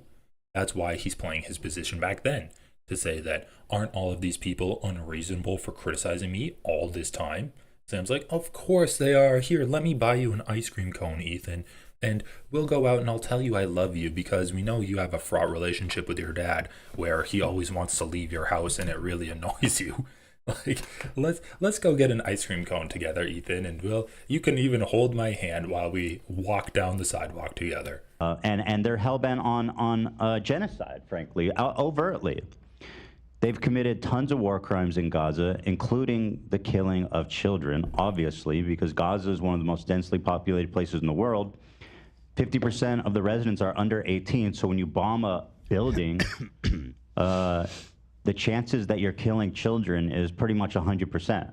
That's why he's playing his position back then, to say that aren't all of these people unreasonable for criticizing me all this time? Sam's like, of course they are. Here, let me buy you an ice cream cone, Ethan. And we'll go out and I'll tell you I love you because we know you have a fraught relationship with your dad where he always wants to leave your house and it really annoys you. Like, let's go get an ice cream cone together, Ethan, and you can even hold my hand while we walk down the sidewalk together. And they're hellbent on genocide, frankly, overtly. They've committed tons of war crimes in Gaza, including the killing of children, obviously, because Gaza is one of the most densely populated places in the world. 50% of the residents are under 18, so when you bomb a building, the chances that you're killing children is pretty much 100%.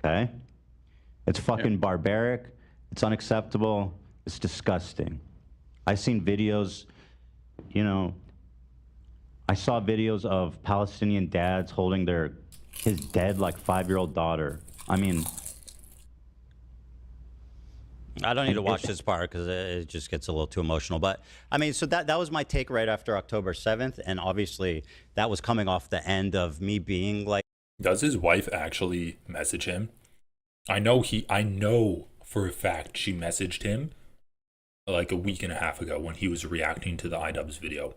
Okay? It's fucking barbaric. It's unacceptable. It's disgusting. I've seen videos, I saw videos of Palestinian dads holding his dead 5-year-old daughter. I mean, I don't need to watch this part because it just gets a little too emotional. But I mean, so that was my take right after October 7th. And obviously that was coming off the end of me being like. Does his wife actually message him? I know for a fact she messaged him like a week and a half ago when he was reacting to the iDubbbz video,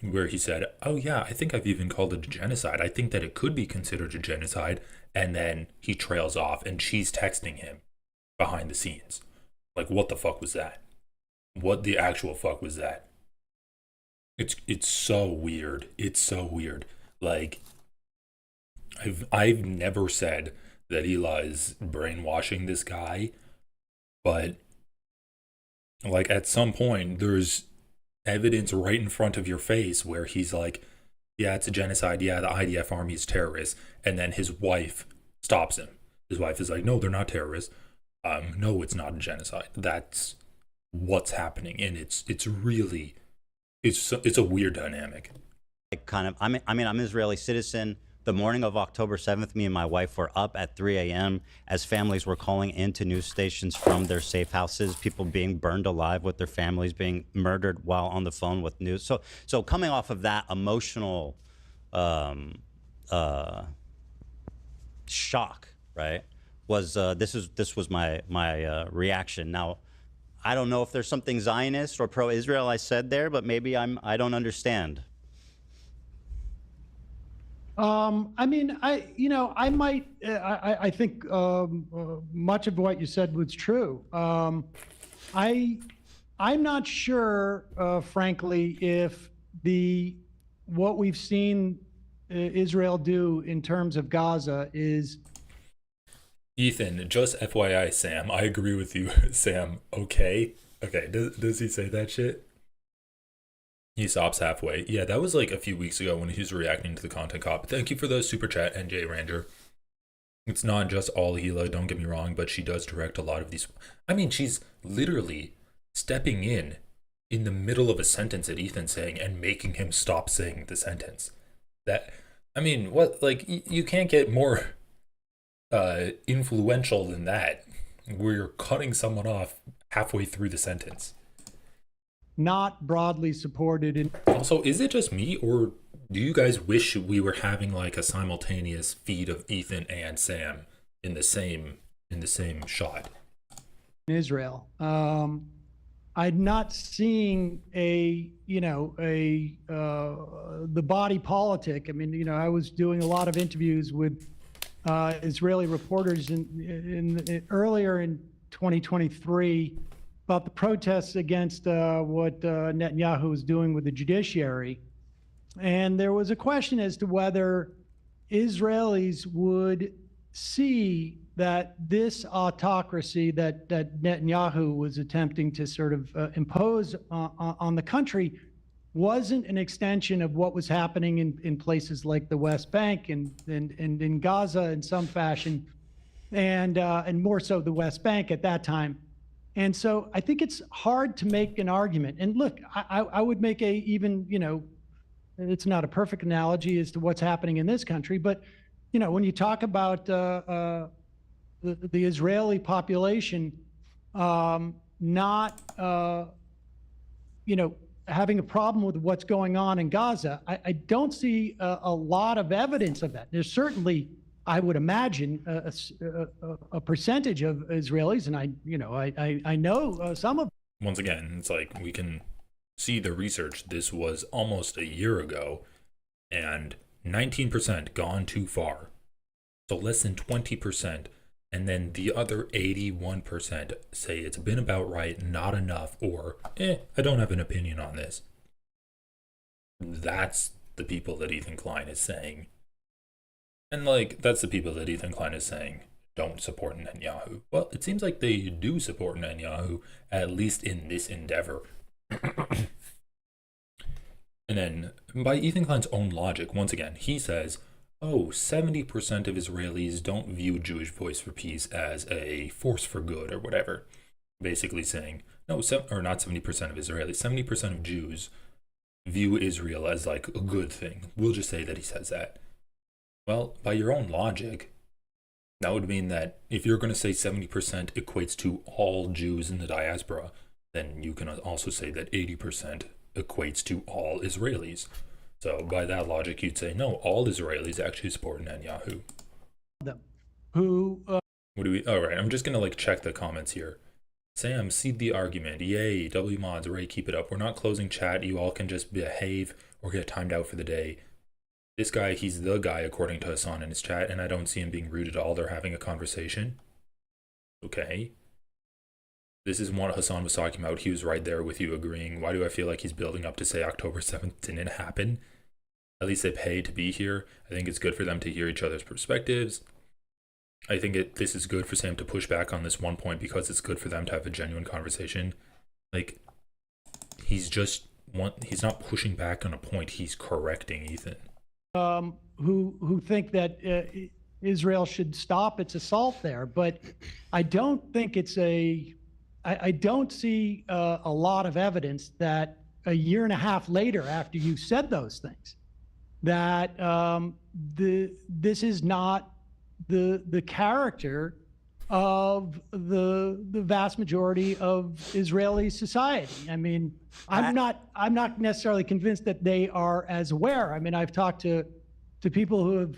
where he said, oh yeah, I think I've even called it a genocide. I think that it could be considered a genocide. And then he trails off and she's texting him behind the scenes. Like, what the fuck was that? What the actual fuck was that? It's so weird. It's so weird. Like, I've never said that Eli is brainwashing this guy, but Like, at some point, there's evidence right in front of your face where he's like, yeah, it's a genocide. Yeah, the IDF army is terrorists. And then his wife stops him. His wife is like, no, they're not terrorists. No, it's not a genocide. That's what's happening. And it's really, it's a weird dynamic. I'm an Israeli citizen. The morning of October 7th, me and my wife were up at 3 a.m. as families were calling into news stations from their safe houses, people being burned alive with their families, being murdered while on the phone with news. So coming off of that emotional shock, right, was this was my reaction. Now, I don't know if there's something Zionist or pro-Israel I said there, but maybe I don't understand. I mean, I think much of what you said was true. I'm not sure, frankly, if what we've seen Israel do in terms of Gaza is. Ethan, just FYI, Sam, I agree with you, Sam. Okay. Does he say that shit? He stops halfway. Yeah, that was like a few weeks ago when he was reacting to the content cop. Thank you for the super chat, NJ Ranger. It's not just all Hila, don't get me wrong, but she does direct a lot of these. I mean, she's literally stepping in the middle of a sentence at Ethan's saying and making him stop saying the sentence. You can't get more influential than that, where you're cutting someone off halfway through the sentence. Not broadly supported. Also, is it just me, or do you guys wish we were having like a simultaneous feed of Ethan and Sam in the same shot? In Israel, I'm not seeing the body politic. I mean, I was doing a lot of interviews with Israeli reporters earlier in 2023. About the protests against what Netanyahu was doing with the judiciary. And there was a question as to whether Israelis would see that this autocracy that Netanyahu was attempting to sort of impose on the country wasn't an extension of what was happening in places like the West Bank and in Gaza in some fashion, and more so the West Bank at that time. And so I think it's hard to make an argument. And look, I would make it's not a perfect analogy as to what's happening in this country, but, when you talk about the Israeli population not, having a problem with what's going on in Gaza, I don't see a lot of evidence of that. There's certainly, I would imagine, a percentage of Israelis, and I know some of. Once again, it's like we can see the research. This was almost a year ago, and 19% gone too far. So less than 20%, and then the other 81% say it's been about right, not enough, or I don't have an opinion on this. That's the people that Ethan Klein is saying. And that's the people that Ethan Klein is saying don't support Netanyahu. Well, it seems like they do support Netanyahu, at least in this endeavor. And then, by Ethan Klein's own logic, once again, he says, 70% of Israelis don't view Jewish Voice for Peace as a force for good or whatever. Basically saying, not 70% of Israelis, 70% of Jews view Israel as a good thing. We'll just say that he says that. Well, by your own logic, that would mean that if you're going to say 70% equates to all Jews in the diaspora, then you can also say that 80% equates to all Israelis. So by that logic, you'd say, no, all Israelis actually support Netanyahu. All right, I'm just going to check the comments here. Sam, cede the argument. Yay, W mods, Ray, keep it up. We're not closing chat. You all can just behave or get timed out for the day. This guy, he's the guy, according to Hassan in his chat, and I don't see him being rude at all. They're having a conversation. Okay. This is what Hassan was talking about. He was right there with you agreeing. Why do I feel like he's building up to say October 7th didn't happen? At least they pay to be here. I think it's good for them to hear each other's perspectives. I think this is good for Sam to push back on this one point because it's good for them to have a genuine conversation. Like, he's not pushing back on a point, he's correcting Ethan. Who think that Israel should stop its assault there, but I don't think I don't see a lot of evidence that a year and a half later, after you said those things, that this is not the character of the vast majority of Israeli society. I mean, I'm not necessarily convinced that they are as aware. I mean, I've talked to people who have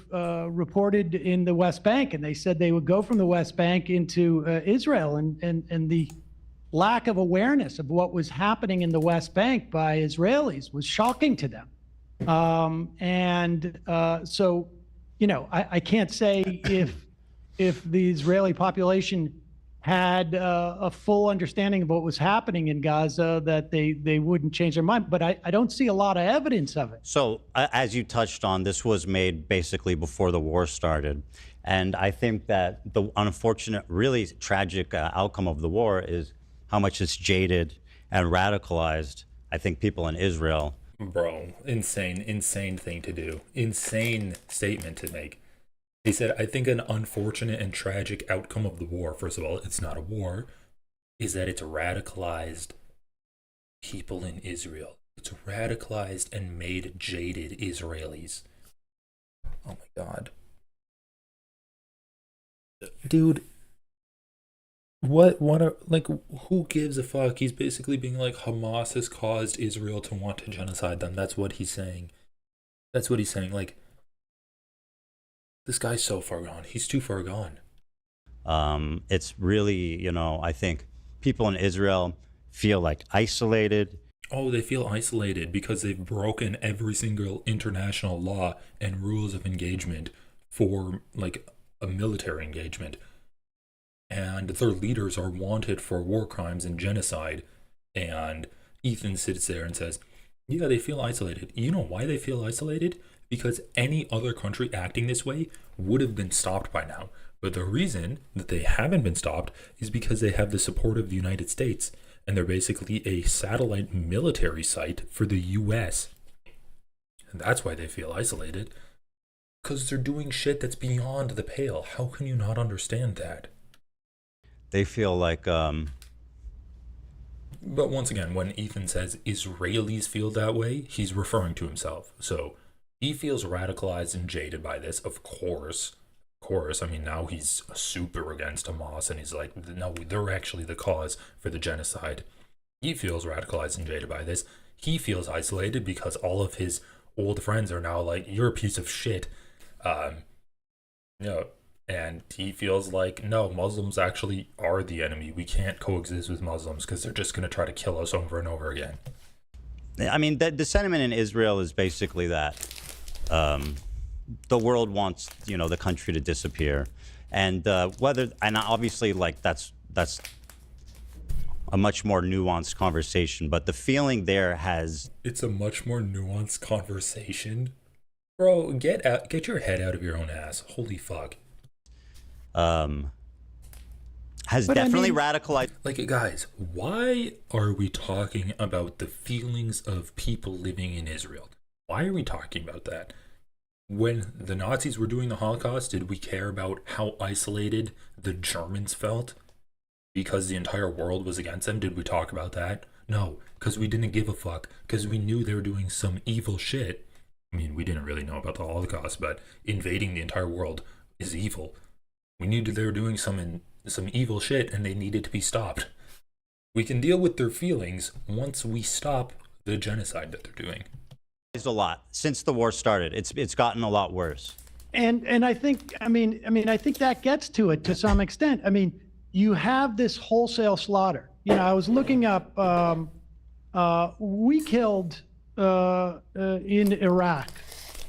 reported in the West Bank, and they said they would go from the West Bank into Israel, and the lack of awareness of what was happening in the West Bank by Israelis was shocking to them. So, you know, I can't say if the Israeli population had a full understanding of what was happening in Gaza, that they wouldn't change their mind. But I don't see a lot of evidence of it. So, as you touched on, this was made basically before the war started. And I think that the unfortunate, really tragic outcome of the war is how much it's jaded and radicalized, I think, people in Israel. Bro, insane thing to do. Insane statement to make. He said, I think an unfortunate and tragic outcome of the war, first of all, it's not a war, is that it's radicalized people in Israel. It's radicalized and made jaded Israelis. Oh my God. Dude, who gives a fuck? He's basically being like, Hamas has caused Israel to want to genocide them. That's what he's saying. Like, this guy's so far gone. He's too far gone. It's really, you know, I think people in Israel feel like isolated. Oh, they feel isolated because they've broken every single international law and rules of engagement for, like, a military engagement. And their leaders are wanted for war crimes and genocide. And Ethan sits there and says, yeah, they feel isolated. You know why they feel isolated? Because any other country acting this way would have been stopped by now. But the reason that they haven't been stopped is because they have the support of the United States. And they're basically a satellite military site for the US. And that's why they feel isolated. Because they're doing shit that's beyond the pale. How can you not understand that? They feel like... But once again, when Ethan says Israelis feel that way, he's referring to himself. So he feels radicalized and jaded by this, of course. I mean, now he's super against Hamas, and he's like, no, they're actually the cause for the genocide. He feels radicalized and jaded by this. He feels isolated because all of his old friends are now like, you're a piece of shit. And he feels like, no, Muslims actually are the enemy. We can't coexist with Muslims because they're just going to try to kill us over and over again. I mean, the sentiment in Israel is basically that the world wants, you know, the country to disappear. And obviously, like, that's a much more nuanced conversation. But the feeling there has... It's a much more nuanced conversation? Bro, get your head out of your own ass. Holy fuck. Has definitely radicalized. Like, guys, why are we talking about the feelings of people living in Israel? Why are we talking about that? When the Nazis were doing the Holocaust, did we care about how isolated the Germans felt because the entire world was against them? Did we talk about that? No, because we didn't give a fuck, because we knew they were doing some evil shit. I mean, we didn't really know about the Holocaust, but invading the entire world is evil. We knew they were doing some evil shit and they needed to be stopped. We can deal with their feelings once we stop the genocide that they're doing. It's a lot since the war started. It's gotten a lot worse. And I think I think that gets to it to some extent. I mean, you have this wholesale slaughter. You know, I was looking up. We killed in Iraq.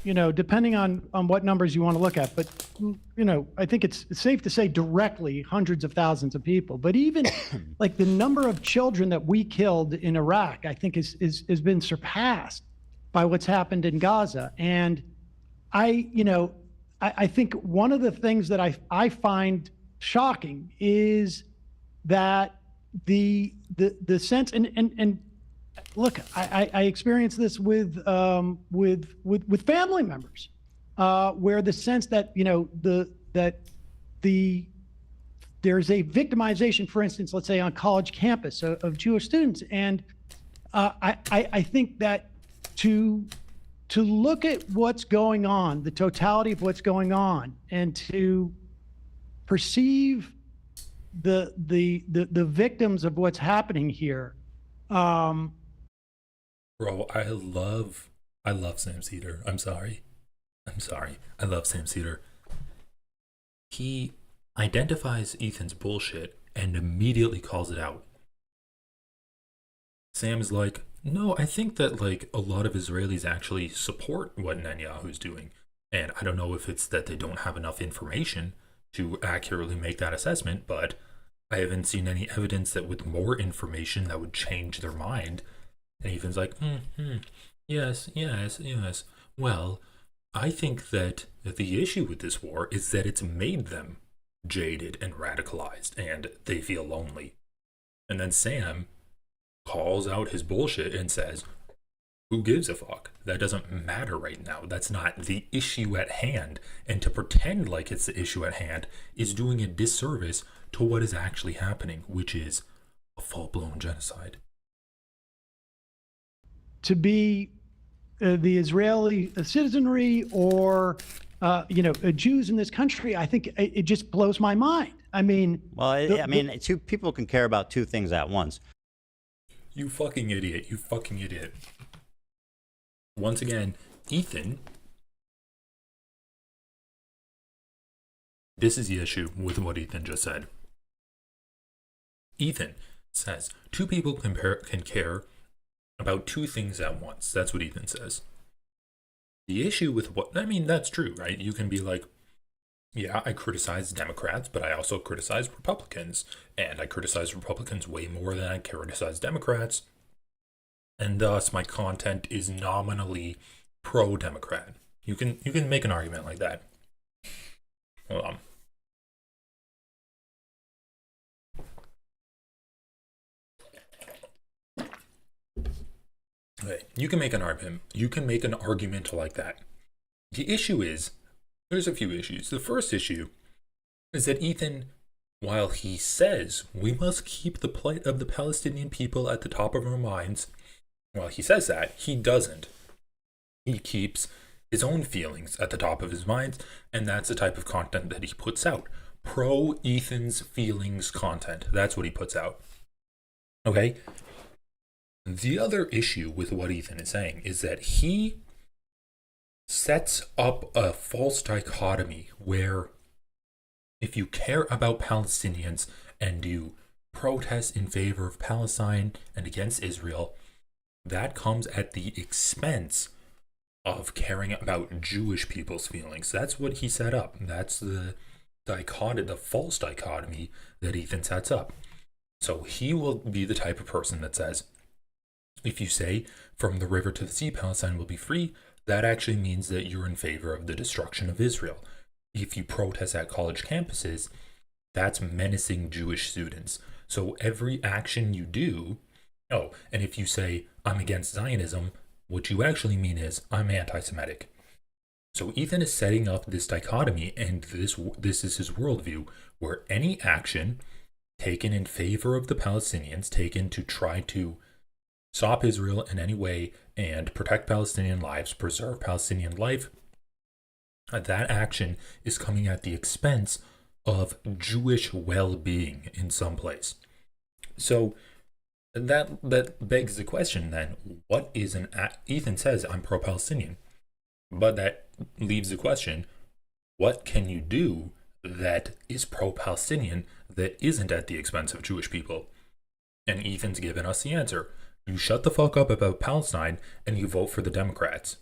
You know, depending on what numbers you want to look at, but you know, I think it's safe to say directly hundreds of thousands of people. But even like the number of children that we killed in Iraq, I think has been surpassed by what's happened in Gaza. And I think one of the things that I find shocking is that the sense and look, I experienced this with family members, where the sense that there's a victimization, for instance, let's say on college campus of Jewish students, and I think that to look at what's going on, the totality of what's going on, and to perceive the victims of what's happening here. Bro, I love Sam Seder. I'm sorry. I love Sam Seder. He identifies Ethan's bullshit and immediately calls it out. Sam's like, no, I think that like a lot of Israelis actually support what Netanyahu's doing. And I don't know if it's that they don't have enough information to accurately make that assessment, but I haven't seen any evidence that with more information that would change their mind. And Ethan's like, yes. Well, I think that the issue with this war is that it's made them jaded and radicalized, and they feel lonely. And then Sam calls out his bullshit and says, who gives a fuck? That doesn't matter right now. That's not the issue at hand. And to pretend like it's the issue at hand is doing a disservice to what is actually happening, which is a full-blown genocide. To be the Israeli citizenry or Jews in this country, I think it just blows my mind. I mean, two people can care about two things at once. You fucking idiot. Once again, Ethan, this is the issue with what Ethan just said. Ethan says two people can care about two things at once. That's what Ethan says. The issue with that's true, right? You can be like, yeah, I criticize Democrats, but I also criticize Republicans. And I criticize Republicans way more than I criticize Democrats. And thus, my content is nominally pro-Democrat. You can make an argument like that. Hold on. Okay, you can make an argument. You can make an argument like that. The issue is, there's a few issues. The first issue is that Ethan, while he says we must keep the plight of the Palestinian people at the top of our minds, while he says that, he doesn't. He keeps his own feelings at the top of his mind, and that's the type of content that he puts out. Pro Ethan's feelings content. That's what he puts out. Okay? The other issue with what Ethan is saying is that he sets up a false dichotomy where if you care about Palestinians and you protest in favor of Palestine and against Israel, that comes at the expense of caring about Jewish people's feelings. That's what he set up. That's the false dichotomy that Ethan sets up. So he will be the type of person that says, if you say from the river to the sea, Palestine will be free, that actually means that you're in favor of the destruction of Israel. If you protest at college campuses, that's menacing Jewish students. So every action you do, and if you say, I'm against Zionism, what you actually mean is, I'm anti-Semitic. So Ethan is setting up this dichotomy, and this is his worldview, where any action taken in favor of the Palestinians, taken to try to stop Israel in any way and protect Palestinian lives, preserve Palestinian life, that action is coming at the expense of Jewish well-being in some place. So that begs the question then, what is Ethan says, I'm pro-Palestinian, but that leaves the question, what can you do that is pro-Palestinian that isn't at the expense of Jewish people? And Ethan's given us the answer. You shut the fuck up about Palestine and you vote for the Democrats.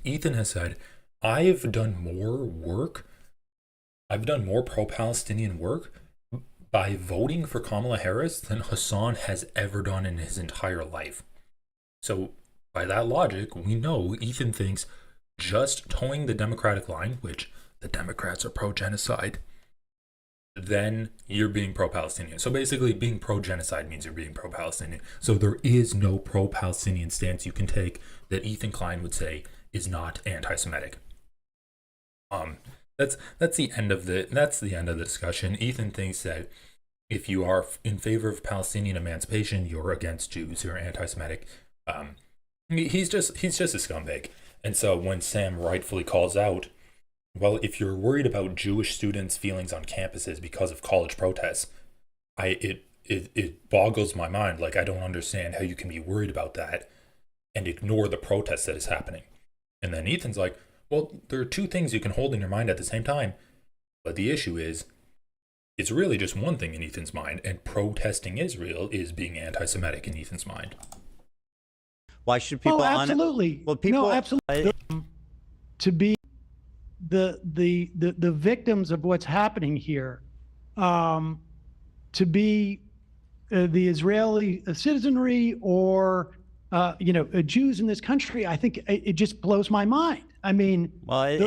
Ethan has said, I've done more pro-Palestinian work by voting for Kamala Harris than Hassan has ever done in his entire life. So by that logic, we know Ethan thinks just towing the Democratic line, which the Democrats are pro-genocide, then you're being pro-Palestinian. So basically, being pro-genocide means you're being pro-Palestinian. So there is no pro-Palestinian stance you can take that Ethan Klein would say is not anti-Semitic. That's the end of the discussion. Ethan thinks that if you are in favor of Palestinian emancipation, you're against Jews, you're anti-Semitic. He's just a scumbag. And so when Sam rightfully calls out, well, if you're worried about Jewish students' feelings on campuses because of college protests, it boggles my mind. Like, I don't understand how you can be worried about that and ignore the protest that is happening. And then Ethan's like, well, there are two things you can hold in your mind at the same time. But the issue is, it's really just one thing in Ethan's mind, and protesting Israel is being anti-Semitic in Ethan's mind. Why should people? Oh, absolutely. Well, people. No, absolutely. To be the victims of what's happening here, to be the Israeli citizenry or Jews in this country, I think it just blows my mind. I mean, well,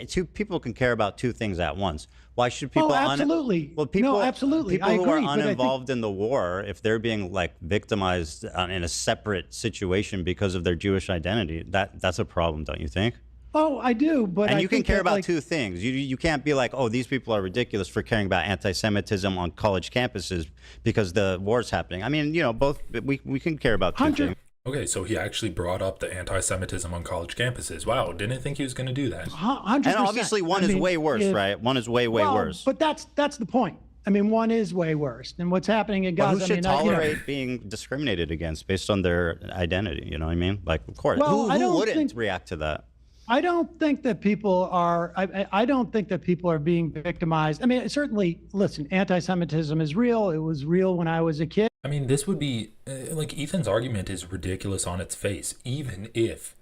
two people can care about two things at once. Why should people? Oh, absolutely. People, absolutely. People I who agree, are uninvolved in the war, if they're being like victimized in a separate situation because of their Jewish identity, that's a problem, don't you think? Oh, I do, but you can care about two things. You can't be like, oh, these people are ridiculous for caring about anti-Semitism on college campuses because the war's happening. I mean, both we can care about two things. Okay, so he actually brought up the anti-Semitism on college campuses. Wow, didn't think he was going to do that. 100%. And obviously one is way worse, right? One is way worse. But that's the point. I mean, one is way worse. And what's happening in Gaza, who should tolerate being discriminated against based on their identity? You know what I mean? Like, of course, well, who wouldn't react to that? I don't think that people are. I don't think that people are being victimized. I mean, certainly, listen, anti-Semitism is real. It was real when I was a kid. I mean, this would be like Ethan's argument is ridiculous on its face, even if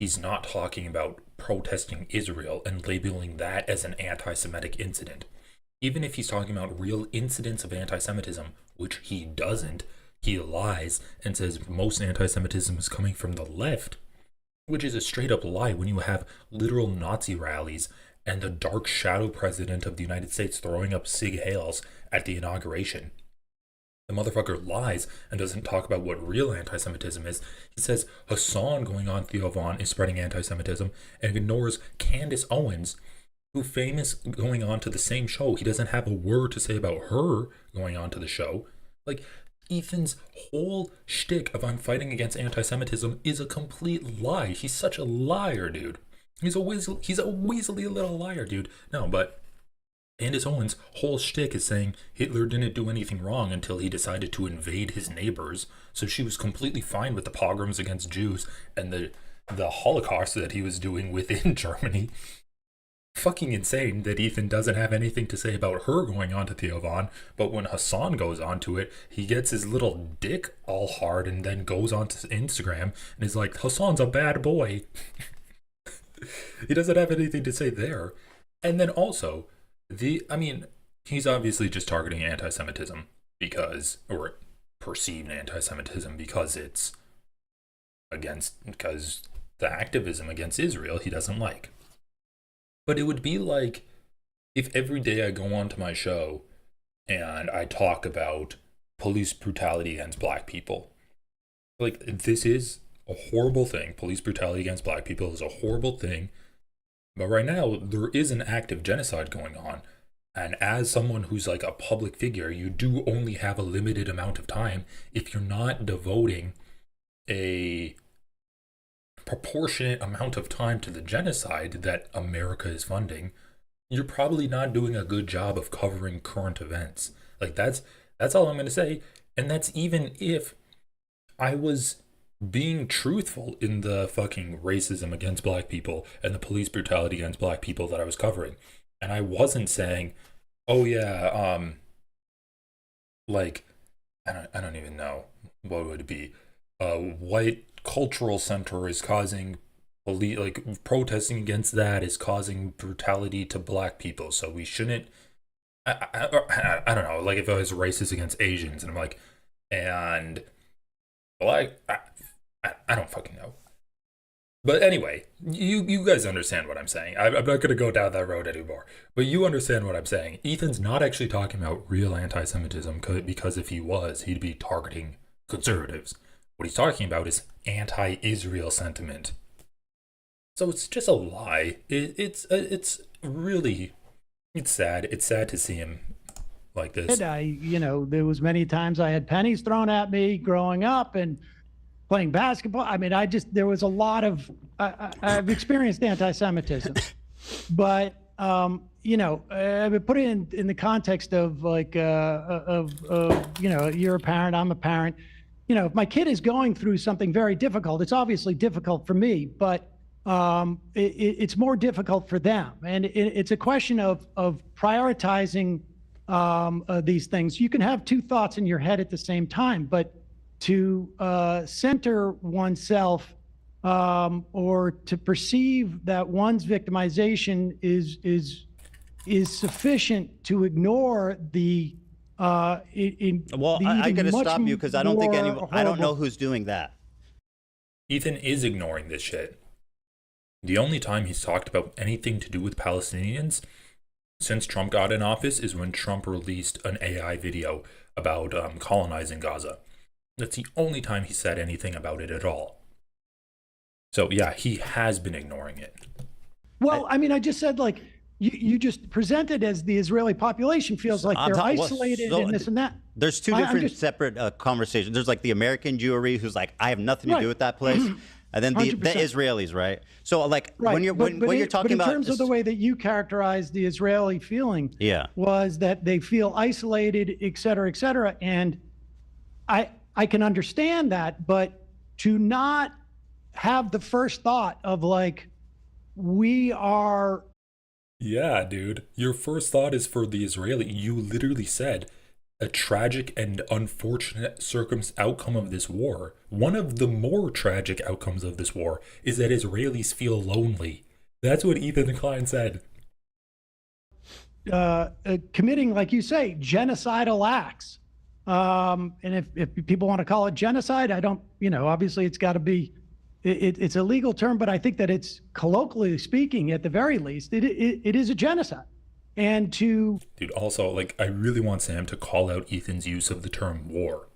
he's not talking about protesting Israel and labeling that as an anti-Semitic incident. Even if he's talking about real incidents of anti-Semitism, which he doesn't, he lies and says most anti-Semitism is coming from the left, which is a straight up lie when you have literal Nazi rallies and the dark shadow president of the United States throwing up Sig Heils at the inauguration. The motherfucker lies and doesn't talk about what real anti-Semitism is. He says Hassan going on Theo Von is spreading anti-Semitism and ignores Candace Owens, who famous going on to the same show. He doesn't have a word to say about her going on to the show. Like, Ethan's whole shtick of I'm fighting against anti-Semitism is a complete lie. He's such a liar, dude. He's a weaselly little liar, dude. No, but Candace Owens' whole shtick is saying Hitler didn't do anything wrong until he decided to invade his neighbors. So she was completely fine with the pogroms against Jews and the Holocaust that he was doing within Germany. Fucking insane that Ethan doesn't have anything to say about her going on to Theo Von, but when Hassan goes on to it, he gets his little dick all hard and then goes on to Instagram and is like, Hassan's a bad boy. He doesn't have anything to say there. And then also, he's obviously just targeting anti-Semitism or perceived anti-Semitism because the activism against Israel he doesn't like. But it would be like if every day I go onto my show and I talk about police brutality against black people. Like, this is a horrible thing. Police brutality against black people is a horrible thing. But right now, there is an active genocide going on. And as someone who's like a public figure, you do only have a limited amount of time. If you're not devoting a proportionate amount of time to the genocide that America is funding, you're probably not doing a good job of covering current events. Like, that's all I'm going to say. And that's even if I was being truthful in the fucking racism against black people and the police brutality against black people that I was covering. And I wasn't saying, oh yeah, like, I don't even know what would it be. White cultural center is causing protesting against that is causing brutality to black people, so we shouldn't. I don't know, like if I was racist against Asians and I'm like, and well, I don't fucking know. But anyway, you guys understand what I'm saying. I'm not going to go down that road anymore. But you understand what I'm saying. Ethan's not actually talking about real anti-Semitism because if he was, he'd be targeting conservatives. What he's talking about is anti-Israel sentiment. So it's just a lie. It's really, it's sad. It's sad to see him like this. There was many times I had pennies thrown at me growing up and playing basketball. I mean, there was a lot of, I've experienced anti-Semitism, but, I would put it in the context of like, you're a parent, I'm a parent. If my kid is going through something very difficult, it's obviously difficult for me, but it's more difficult for them. And it's a question of prioritizing these things. You can have two thoughts in your head at the same time, but to center oneself or to perceive that one's victimization is sufficient to ignore the I gotta stop you because I don't think anyone. I don't know who's doing that. Ethan is ignoring this shit. The only time he's talked about anything to do with Palestinians since Trump got in office is when Trump released an AI video about colonizing Gaza. That's the only time he said anything about it at all. So yeah, he has been ignoring it. Well, I just said, like, you just presented as the Israeli population feels like they're isolated and this and that. There's two different separate conversations. There's like the American Jewry who's like, I have nothing to do with that place. And then the Israelis, right? So like when you're talking about, in terms of the way that you characterize the Israeli feeling, was that they feel isolated, et cetera, and I can understand that, but to not have the first thought of like, we are. Yeah, dude. Your first thought is for the Israeli. You literally said a tragic and unfortunate outcome of this war. One of the more tragic outcomes of this war is that Israelis feel lonely. That's what Ethan Klein said. Committing, like you say, genocidal acts. And if people want to call it genocide, I don't, obviously it's got to be, it's a legal term, but I think that it's colloquially speaking, at the very least, it is a genocide. And to... Dude, also, like, I really want Sam to call out Ethan's use of the term war.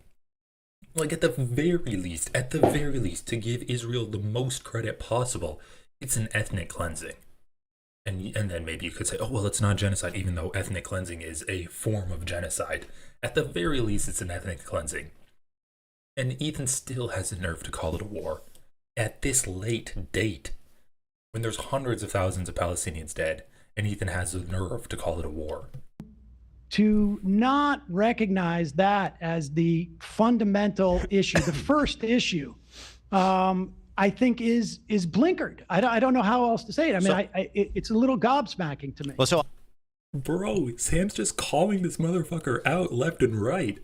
Like, at the very least, to give Israel the most credit possible, it's an ethnic cleansing. And then maybe you could say, oh, well, it's not genocide, even though ethnic cleansing is a form of genocide. At the very least, it's an ethnic cleansing. And Ethan still has the nerve to call it a war. At this late date, when there's hundreds of thousands of Palestinians dead, and Ethan has the nerve to call it a war. To not recognize that as the fundamental issue, the first issue, I think is blinkered. I don't know how else to say it. I mean, it's a little gobsmacking to me. Well, Bro, Sam's just calling this motherfucker out left and right.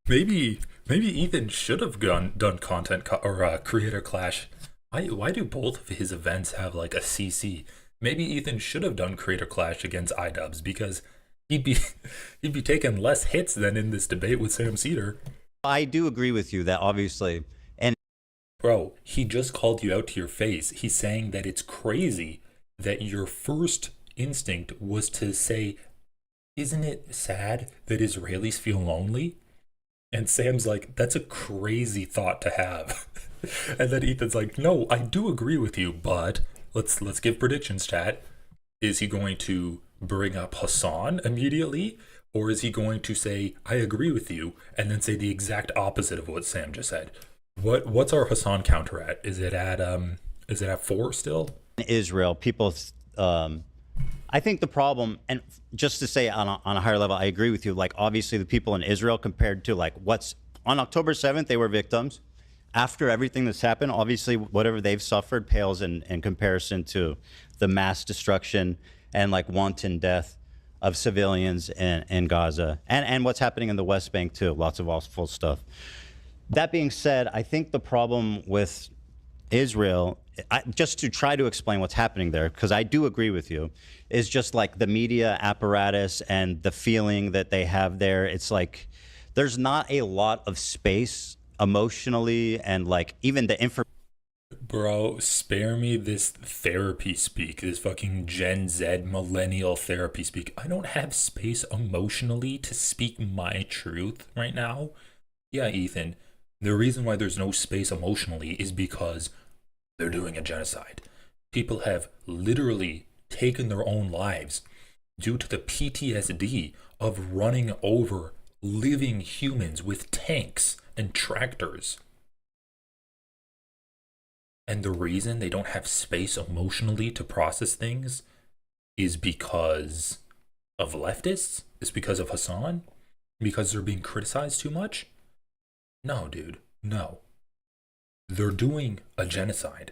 Maybe Ethan should have done content or creator clash. Why do both of his events have like a CC? Maybe Ethan should have done creator clash against iDubbbz because he'd be taking less hits than in this debate with Sam Seder. I do agree with you that obviously, and bro, he just called you out to your face. He's saying that it's crazy that your first instinct was to say, isn't it sad that Israelis feel lonely? And Sam's like, that's a crazy thought to have. And then Ethan's like, no, I do agree with you, but let's give predictions, chat. Is he going to bring up Hassan immediately? Or is he going to say, I agree with you, and then say the exact opposite of what Sam just said? What's our Hassan counter at? Is it at 4 still? Israel, people, I think the problem, and just to say on a higher level, I agree with you. Like, obviously, the people in Israel compared to like what's on October 7th, they were victims. After everything that's happened, obviously, whatever they've suffered pales in comparison to the mass destruction and like wanton death of civilians in Gaza and what's happening in the West Bank too. Lots of awful stuff. That being said, I think the problem with Israel, just to try to explain what's happening there, because I do agree with you, is just like the media apparatus and the feeling that they have there. It's like there's not a lot of space emotionally and like even the information. Bro, spare me this therapy speak, this fucking Gen Z millennial therapy speak. I don't have space emotionally to speak my truth right now. Yeah, Ethan, the reason why there's no space emotionally is because they're doing a genocide. People have literally taken their own lives due to the PTSD of running over living humans with tanks and tractors. And the reason they don't have space emotionally to process things is because of leftists? Is because of Hassan? Because they're being criticized too much? No, dude, no. They're doing a genocide.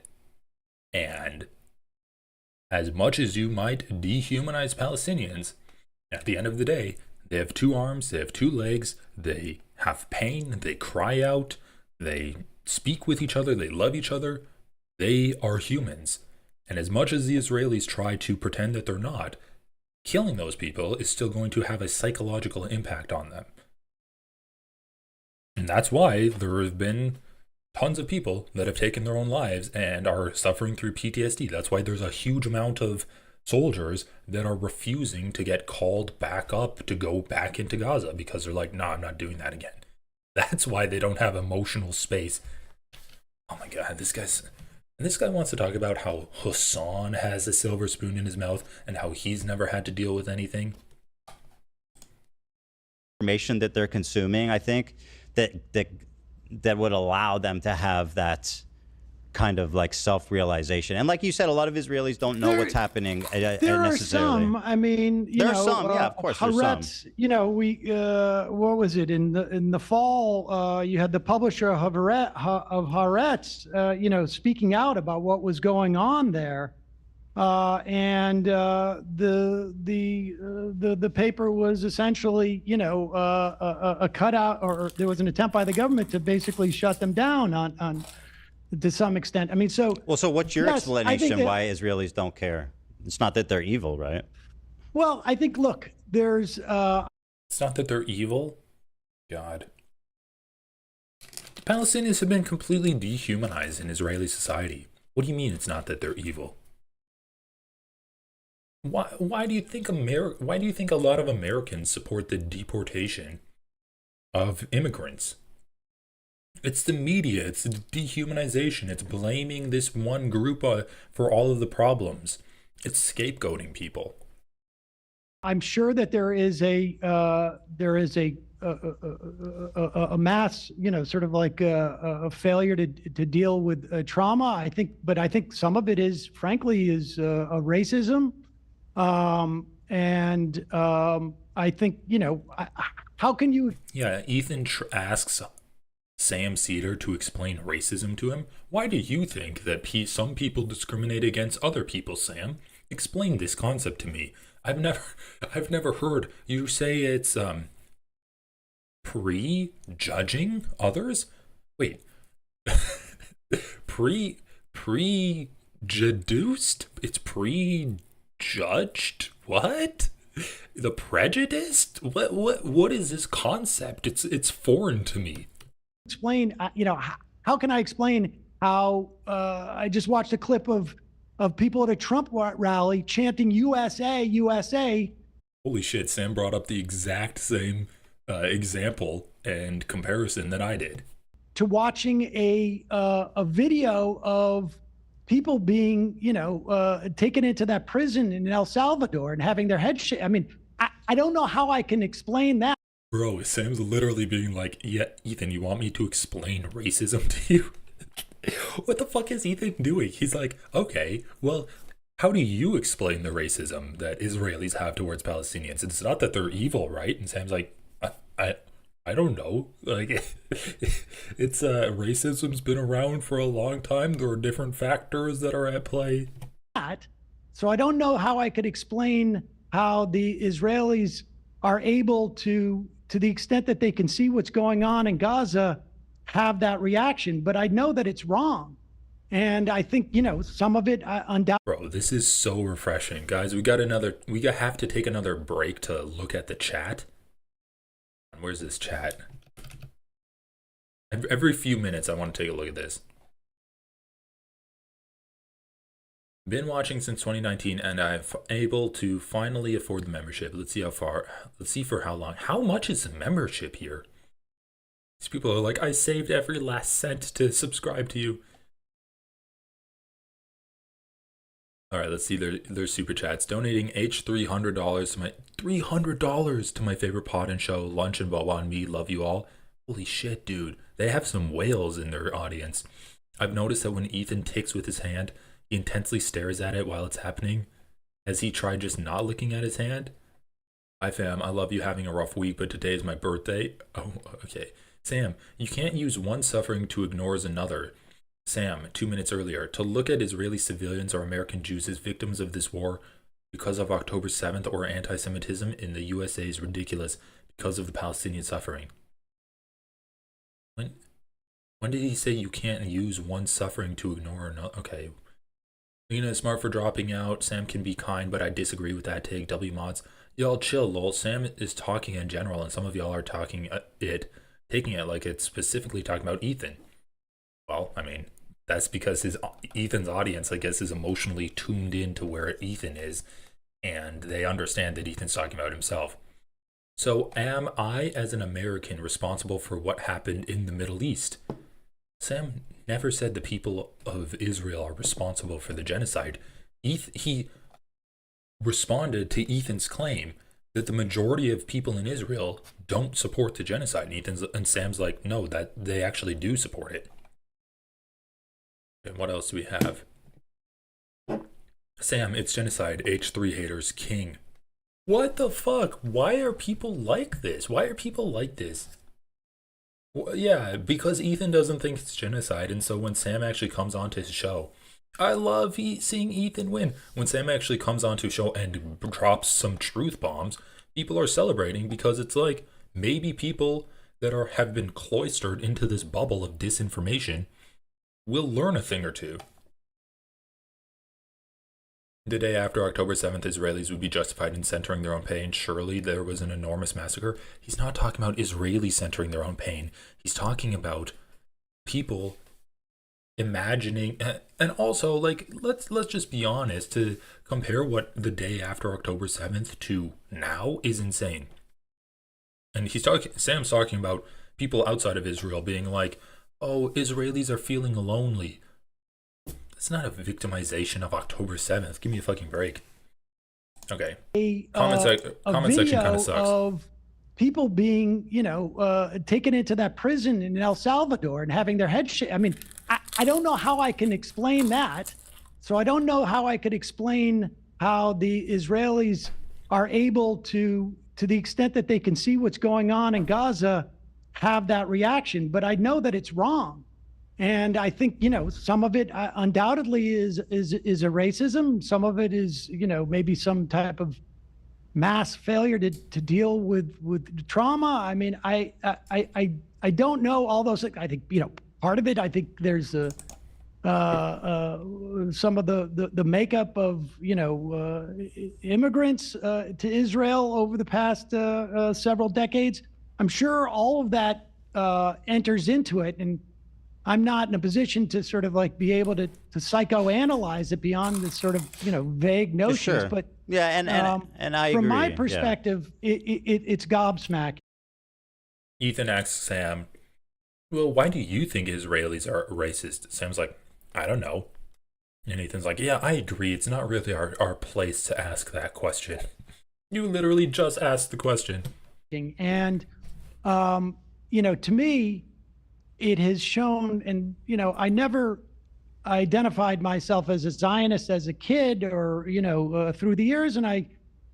And as much as you might dehumanize Palestinians, at the end of the day, they have 2 arms, they have 2 legs, they have pain, they cry out, they speak with each other, they love each other. They are humans. And as much as the Israelis try to pretend that they're not, killing those people is still going to have a psychological impact on them. And that's why there have been tons of people that have taken their own lives and are suffering through PTSD. That's why there's a huge amount of soldiers that are refusing to get called back up to go back into Gaza because they're like, nah, I'm not doing that again. That's why they don't have emotional space. Oh my God, this guy wants to talk about how Hassan has a silver spoon in his mouth and how he's never had to deal with anything. Information that they're consuming, I think, that would allow them to have that kind of like self-realization. And like you said, a lot of Israelis don't know what's happening There are necessarily. some. I mean, There are some, yeah, of course, there's some. You know, what was it in the fall? You had the publisher of Haaretz, you know, speaking out about what was going on there, and the paper was essentially, you know, a cutout, or there was an attempt by the government to basically shut them down on to some extent. I mean, so what's your yes, explanation why Israelis don't care? It's not that they're evil, right? Well, I think, look, there's it's not that they're evil. God. Palestinians have been completely dehumanized in Israeli society. What do you mean it's not that they're evil? Why do you think a lot of Americans support the deportation of immigrants? It's the media, it's the dehumanization, it's blaming this one group for all of the problems. It's scapegoating people. I'm sure that there is a mass, you know, sort of like a failure to deal with trauma. I think some of it is, frankly, is a racism, and I think, you know, how can you? Yeah, Ethan asks Sam Seder to explain racism to him. Why do you think that some people discriminate against other people, Sam? Explain this concept to me. I've never heard you say it's prejudging others. Wait, prejudiced? It's prejudged? What? The prejudiced? What is this concept? It's foreign to me. Explain, you know, how can I explain how I just watched a clip of people at a Trump rally chanting USA, USA. Holy shit, Sam brought up the exact same example and comparison that I did. To watching a video of people being, you know, taken into that prison in El Salvador and having their heads I mean, I don't know how I can explain that. Bro, Sam's literally being like, yeah, Ethan, you want me to explain racism to you? What the fuck is Ethan doing? He's like, okay, well, how do you explain the racism that Israelis have towards Palestinians? It's not that they're evil, right? And Sam's like, I don't know. Like, it's racism's been around for a long time. There are different factors that are at play. So I don't know how I could explain how the Israelis are able to the extent that they can see what's going on in Gaza, have that reaction. But I know that it's wrong. And I think, you know, some of it undoubtedly. Bro, this is so refreshing. Guys, we have to take another break to look at the chat. Where's this chat? Every few minutes, I want to take a look at this. Been watching since 2019, and I'm able to finally afford the membership. Let's see for how long. How much is the membership here? These people are like, I saved every last cent to subscribe to you. All right, let's see their super chats. Donating $300 to my $300 to my favorite pod and show, Lunch and Boba and Me. Love you all. Holy shit, dude. They have some whales in their audience. I've noticed that when Ethan ticks with his hand, he intensely stares at it while it's happening. Has he tried just not looking at his hand? Hi fam, I love you having a rough week, but today is my birthday. Oh, okay. Sam, you can't use one suffering to ignore another. Sam, 2 minutes earlier, to look at Israeli civilians or American Jews as victims of this war because of October 7th or anti-Semitism in the USA is ridiculous because of the Palestinian suffering. When did he say you can't use one suffering to ignore another? Okay. Lena is smart for dropping out. Sam can be kind, but I disagree with that take. W mods. Y'all chill, lol. Sam is talking in general, and some of y'all are taking it like it's specifically talking about Ethan. Well, I mean, that's because Ethan's audience, I guess, is emotionally tuned in to where Ethan is, and they understand that Ethan's talking about himself. So am I, as an American, responsible for what happened in the Middle East? Sam never said the people of Israel are responsible for the genocide. He responded to Ethan's claim that the majority of people in Israel don't support the genocide. And Sam's like, no, that they actually do support it. And what else do we have? Sam, it's genocide. H3 haters, king. What the fuck? Why are people like this? Why are people like this? Well, yeah, because Ethan doesn't think it's genocide, and so when Sam actually comes onto his show, I love seeing Ethan win. When Sam actually comes onto his show and drops some truth bombs, people are celebrating because it's like maybe people that have been cloistered into this bubble of disinformation will learn a thing or two. The day after October 7th, Israelis would be justified in centering their own pain. Surely there was an enormous massacre. He's not talking about Israelis centering their own pain. He's talking about people imagining, and also, like, let's just be honest, to compare what the day after October 7th to now is insane. And Sam's talking about people outside of Israel being like, oh, Israelis are feeling lonely. It's not a victimization of October 7th. Give me a fucking break. Okay. Comment section kind of sucks. Of people being, taken into that prison in El Salvador and having their head I mean, I don't know how I can explain that. So I don't know how I could explain how the Israelis are able to the extent that they can see what's going on in Gaza, have that reaction. But I know that it's wrong. And I think, some of it undoubtedly is a racism. Some of it is, maybe some type of mass failure to deal with trauma. I mean, I don't know all those things. I think, part of it, I think there's some of the makeup of, immigrants to Israel over the past several decades. I'm sure all of that enters into it. And I'm not in a position to sort of like be able to psychoanalyze it beyond this sort of, vague notions. Sure. But yeah, and I from agree. my perspective, it's gobsmacking. Ethan asks Sam, well, why do you think Israelis are racist? Sam's like, I don't know. And Ethan's like, yeah, I agree. It's not really our place to ask that question. You literally just asked the question. And, to me, it has shown, and, I never identified myself as a Zionist as a kid or, through the years, and I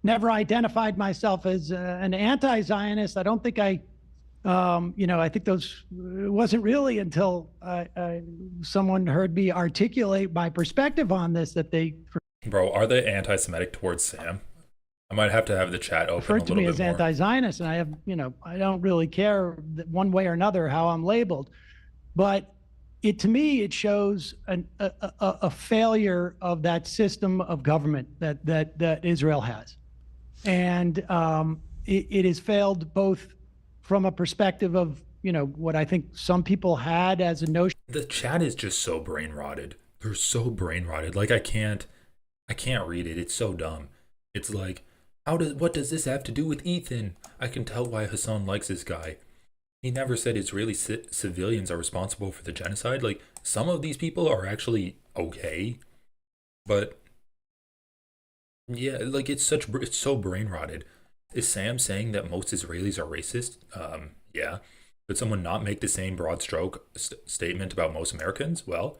never identified myself as an anti-Zionist. I don't think I think it wasn't really until someone heard me articulate my perspective on this that they... Bro, are they anti-Semitic towards Sam? I might have to have the chat open referred to me as anti-Zionist, and I have, I don't really care one way or another how I'm labeled, but to me it shows a failure of that system of government that Israel has, and it has failed both from a perspective of what I think some people had as a notion. The chat is just so brain rotted. They're so brain rotted. Like I can't I can't read it. It's so dumb. It's like, what does this have to do with Ethan? I can tell why Hassan likes this guy. He never said Israeli civilians are responsible for the genocide. Like, some of these people are actually okay, but yeah, like it's so brain rotted. Is Sam saying that most Israelis are racist? Yeah. Could someone not make the same broad stroke statement about most Americans? Well,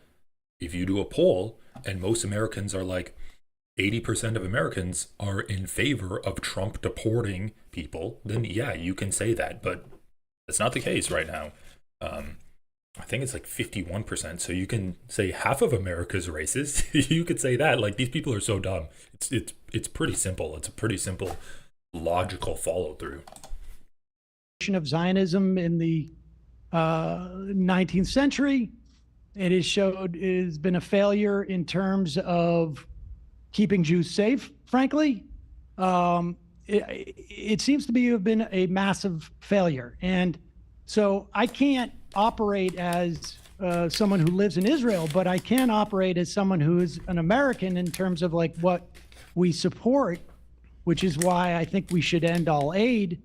if you do a poll and most Americans are like 80% of Americans are in favor of Trump deporting people, then yeah, you can say that, but that's not the case right now. I think it's like 51%. So you can say half of America's racist. You could say that. Like, these people are so dumb. It's pretty simple. It's a pretty simple, logical follow through. Of Zionism in the 19th century, it has been a failure in terms of keeping Jews safe. Frankly, it seems to have been a massive failure, and so I can't operate as someone who lives in Israel, but I can operate as someone who is an American in terms of like what we support, which is why I think we should end all aid.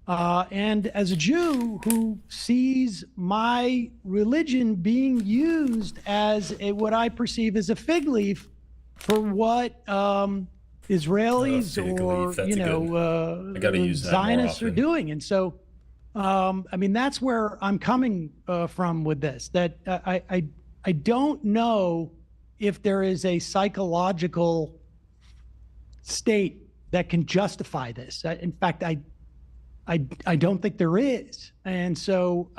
And as a Jew who sees my religion being used as what I perceive as a fig leaf for what Israelis Zionists are doing. And so, I mean, that's where I'm coming from with this, that I don't know if there is a psychological state that can justify this. In fact, I don't think there is. And so,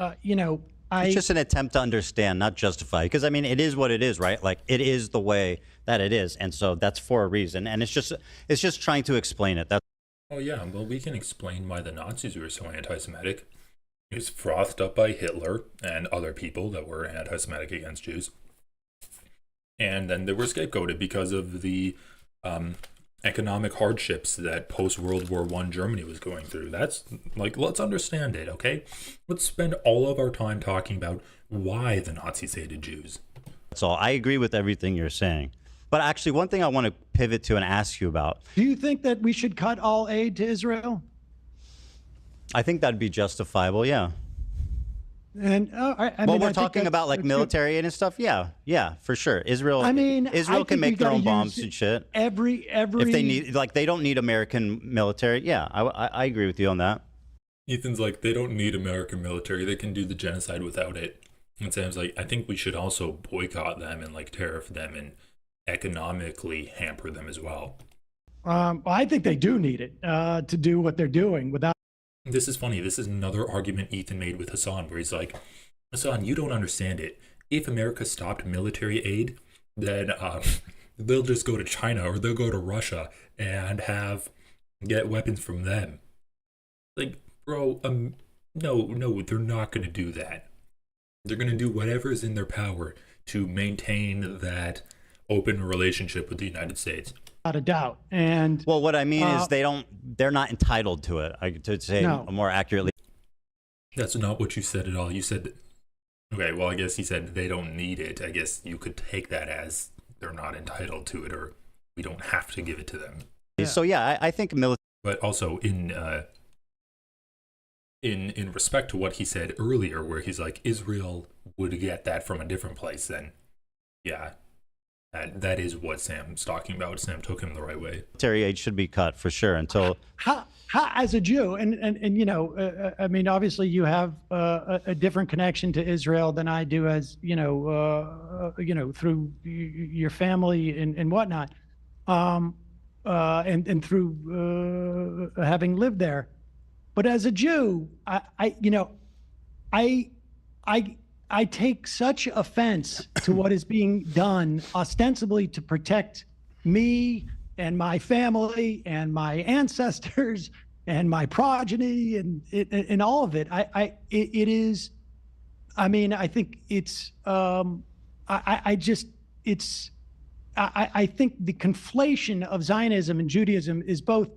it's just an attempt to understand, not justify, because I mean, it is what it is, right? Like, it is the way that it is. And so that's for a reason. And it's just trying to explain it. Oh yeah, well, we can explain why the Nazis were so anti-Semitic. It was frothed up by Hitler and other people that were anti-Semitic against Jews. And then they were scapegoated because of the economic hardships that post-World War I Germany was going through. That's like, let's understand it, okay? Let's spend all of our time talking about why the Nazis hated Jews. That's all. I agree with everything you're saying. But actually, one thing I want to pivot to and ask you about. Do you think that we should cut all aid to Israel? I think that'd be justifiable, yeah. And we're talking about like military aid and stuff. Yeah, for sure. Israel can make their own bombs and shit. Every if they need, like, they don't need American military. Yeah, I agree with you on that. Ethan's like, they don't need American military. They can do the genocide without it. And Sam's like, I think we should also boycott them and like tariff them and economically hamper them as well. I think they do need it to do what they're doing without. This is funny. This is another argument Ethan made with Hassan, where he's like, Hassan, you don't understand it. If America stopped military aid, then they'll just go to China or they'll go to Russia and get weapons from them. Like, bro, no, they're not going to do that. They're going to do whatever is in their power to maintain that open relationship with the United States. Without a doubt. And well, what I mean is they're not entitled to it. To say more accurately. That's not what you said at all. You said, okay, well, I guess he said they don't need it. I guess you could take that as they're not entitled to it, or we don't have to give it to them. Yeah. So yeah, I think military. But also in respect to what he said earlier, where he's like, Israel would get that from a different place, then yeah. That is what Sam's talking about. Sam took him the right way. Military aid should be cut for sure until. How as a Jew, and I mean, obviously you have a different connection to Israel than I do, as through your family and whatnot, and through having lived there. But as a Jew, I take such offense to what is being done ostensibly to protect me and my family and my ancestors and my progeny and all of it. I think it's I think the conflation of Zionism and Judaism is both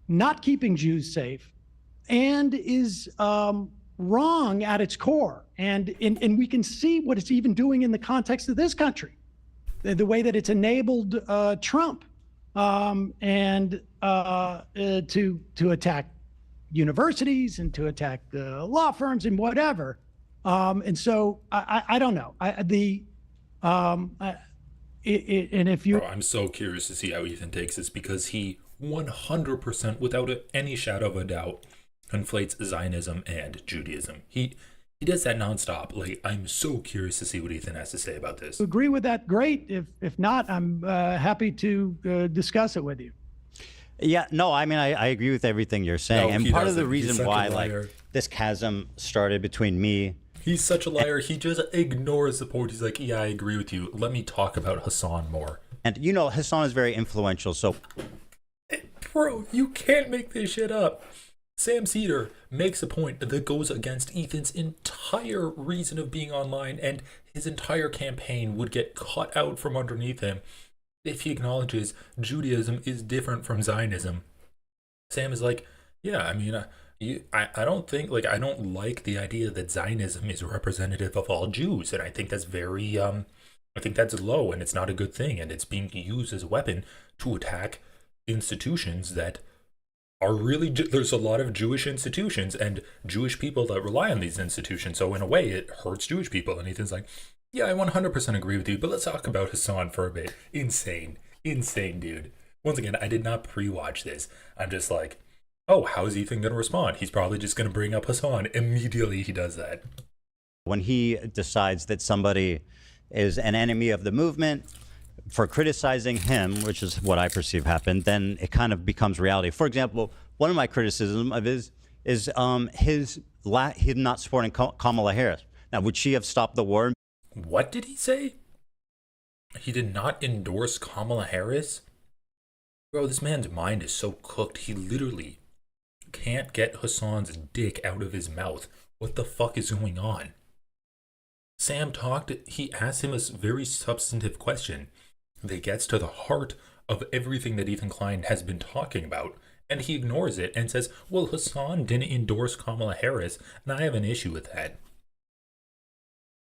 not keeping Jews safe and is wrong at its core. And we can see what it's even doing in the context of this country, the way that it's enabled Trump and to attack universities and to attack law firms and whatever. And so I don't know. And if you, Bro, I'm so curious to see how Ethan takes this, because he 100%, without any shadow of a doubt, conflates Zionism and Judaism. He does that nonstop. Like, I'm so curious to see what Ethan has to say about this. agree with that, great. If not, I'm happy to discuss it with you. Yeah, no, I mean, I agree with everything you're saying. No, and he part of doesn't. the He's reason such a why liar. this chasm started between me. He's such a liar. He just ignores the point. He's like, yeah, I agree with you. Let me talk about Hassan more. And, Hassan is very influential. So, Bro, you can't make this shit up. Sam Seder makes a point that goes against Ethan's entire reason of being online, and his entire campaign would get cut out from underneath him if he acknowledges Judaism is different from Zionism. Sam is like, yeah, I mean, I don't think, like, I don't like the idea that Zionism is representative of all Jews, and I think that's very, I think that's low, and it's not a good thing, and it's being used as a weapon to attack institutions that are really, there's a lot of Jewish institutions and Jewish people that rely on these institutions, so in a way, it hurts Jewish people, and Ethan's like, yeah, I 100% agree with you, but let's talk about Hassan for a bit. Insane, dude. Once again, I did not pre-watch this. I'm just like, oh, how is Ethan going to respond? He's probably just going to bring up Hassan. Immediately he does that. when he decides that somebody is an enemy of the movement for criticizing him, which is what I perceive happened, then it kind of becomes reality. For example, one of my criticisms of his is him not supporting Kamala Harris. Now, would she have stopped the war? What did he say? He did not endorse Kamala Harris? Bro, this man's mind is so cooked. He literally can't get Hassan's dick out of his mouth. What the fuck is going on? Sam he asked him a very substantive question that gets to the heart of everything that Ethan Klein has been talking about, and he ignores it and says, well, Hassan didn't endorse Kamala Harris, and I have an issue with that.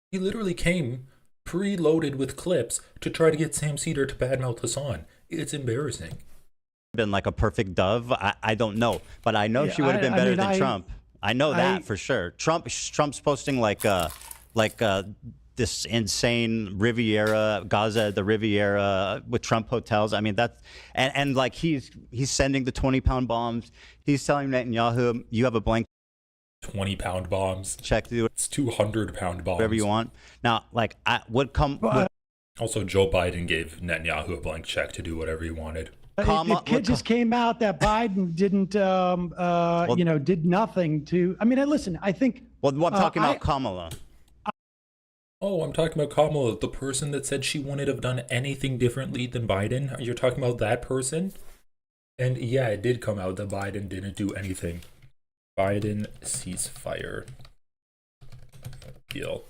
He literally came preloaded with clips to try to get Sam Seder to badmouth Hassan. It's embarrassing. Been like a perfect dove? I don't know, but I know she would have been better than Trump. I know that for sure. Trump's posting this insane Riviera, Gaza, the Riviera with Trump hotels. I mean, that's and like he's sending the 20-pound bombs. He's telling Netanyahu, you have a blank 20-pound bombs. Check to do it. It's 200-pound bombs. Whatever you want. Now, like I would come. Also, Joe Biden gave Netanyahu a blank check to do whatever he wanted. It just came out that Biden didn't, did nothing to. I mean, listen, I think. Well, I'm talking about Kamala. Oh, I'm talking about Kamala, the person that said she wouldn't have done anything differently than Biden. You're talking about that person? And yeah, it did come out that Biden didn't do anything. Biden ceasefire deal.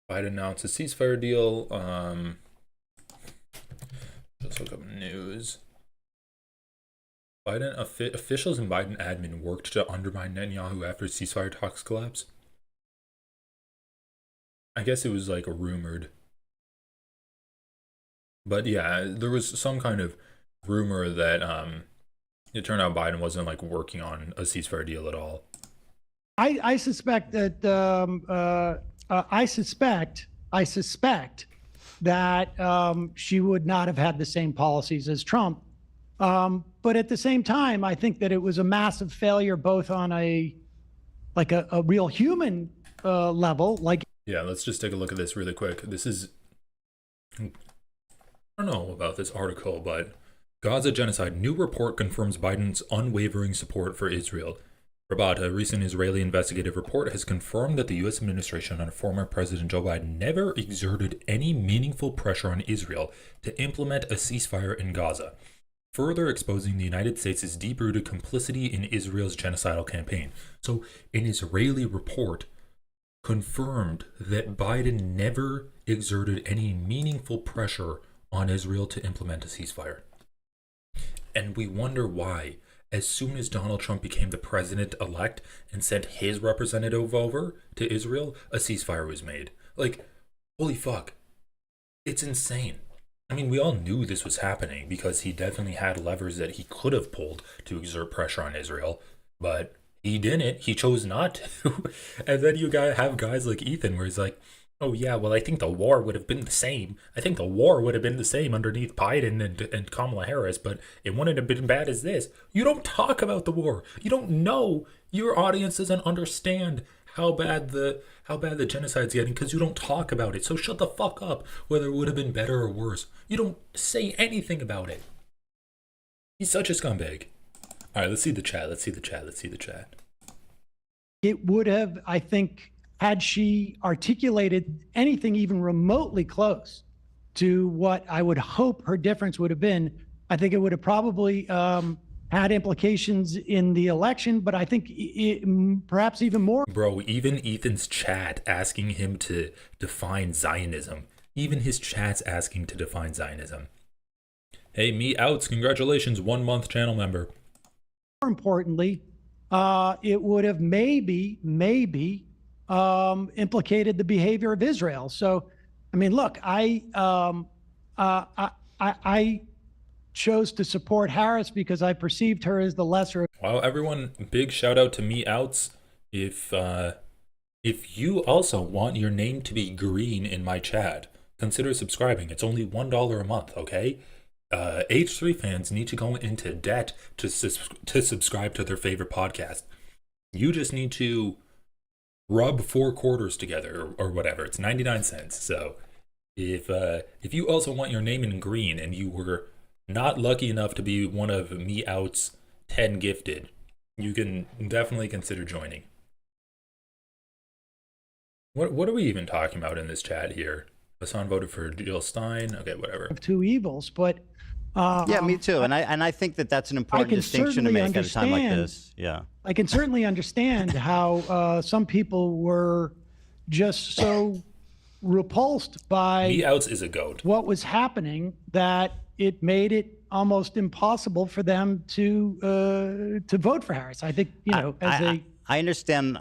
Biden announced a ceasefire deal. Let's look up news. Biden officials and Biden admin worked to undermine Netanyahu after ceasefire talks collapse. I guess it was like rumored. But yeah, there was some kind of rumor that it turned out Biden wasn't like working on a ceasefire deal at all. I suspect that I suspect that she would not have had the same policies as Trump. But at the same time, I think that it was a massive failure, both on a real human level. Yeah, let's just take a look at this really quick. This is, I don't know about this article, but Gaza genocide. New report confirms Biden's unwavering support for Israel. Rabat, a recent Israeli investigative report, has confirmed that the U.S. administration under former President Joe Biden never exerted any meaningful pressure on Israel to implement a ceasefire in Gaza, further exposing the United States' deep-rooted complicity in Israel's genocidal campaign. So, an Israeli report confirmed that Biden never exerted any meaningful pressure on Israel to implement a ceasefire. And we wonder why. as soon as Donald Trump became the president-elect and sent his representative over to Israel, a ceasefire was made. Like, holy fuck. It's insane. I mean, we all knew this was happening because he definitely had levers that he could have pulled to exert pressure on Israel, but he didn't. He chose not to. And then you have guys like Ethan where he's like, oh yeah, well, I think the war would have been the same. I think the war would have been the same underneath Biden and Kamala Harris, but it wouldn't have been bad as this. You don't talk about the war. You don't know. Your audience doesn't understand how bad the genocide's getting because you don't talk about it. So shut the fuck up, whether it would have been better or worse. You don't say anything about it. He's such a scumbag. All right, let's see the chat. Let's see the chat. It would have, I think, had she articulated anything even remotely close to what I would hope her difference would have been, I think it would have probably had implications in the election, but I think perhaps even more. Bro, even Ethan's chat asking him to define Zionism. Even his chat's asking to define Zionism. Hey, me outs, congratulations, 1 month channel member. More importantly, it would have maybe implicated the behavior of Israel. So, I mean, look, I chose to support Harris because I perceived her as the lesser. Wow, everyone, big shout out to me outs. If you also want your name to be green in my chat, consider subscribing. It's only $1 a month, okay? H3 fans need to go into debt to subscribe to their favorite podcast. You just need to rub 4 quarters together or whatever. It's 99 cents. So if you also want your name in green and you were not lucky enough to be one of me out's 10 gifted, you can definitely consider joining. What are we even talking about in this chat here? Hassan voted for Jill Stein. Okay, whatever. Of two evils, but yeah, me too. And I think that's an important distinction to make at a time like this. Yeah, I can certainly understand how some people were just so repulsed by me outs is a goat. What was happening that it made it almost impossible for them to vote for Harris. I think, you know, I understand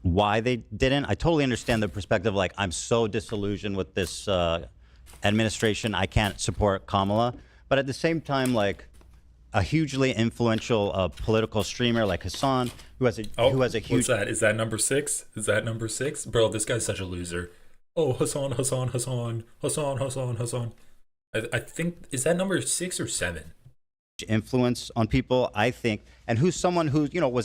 why they didn't. I totally understand the perspective. Like, I'm so disillusioned with this administration, I can't support Kamala. But at the same time, like, a hugely influential political streamer like Hassan, who has a huge. What's that? Is that number 6? Is that number 6? Bro, this guy's such a loser. Oh, Hassan. I think, is that number 6 or 7? Influence on people, I think, and who's someone who, you know,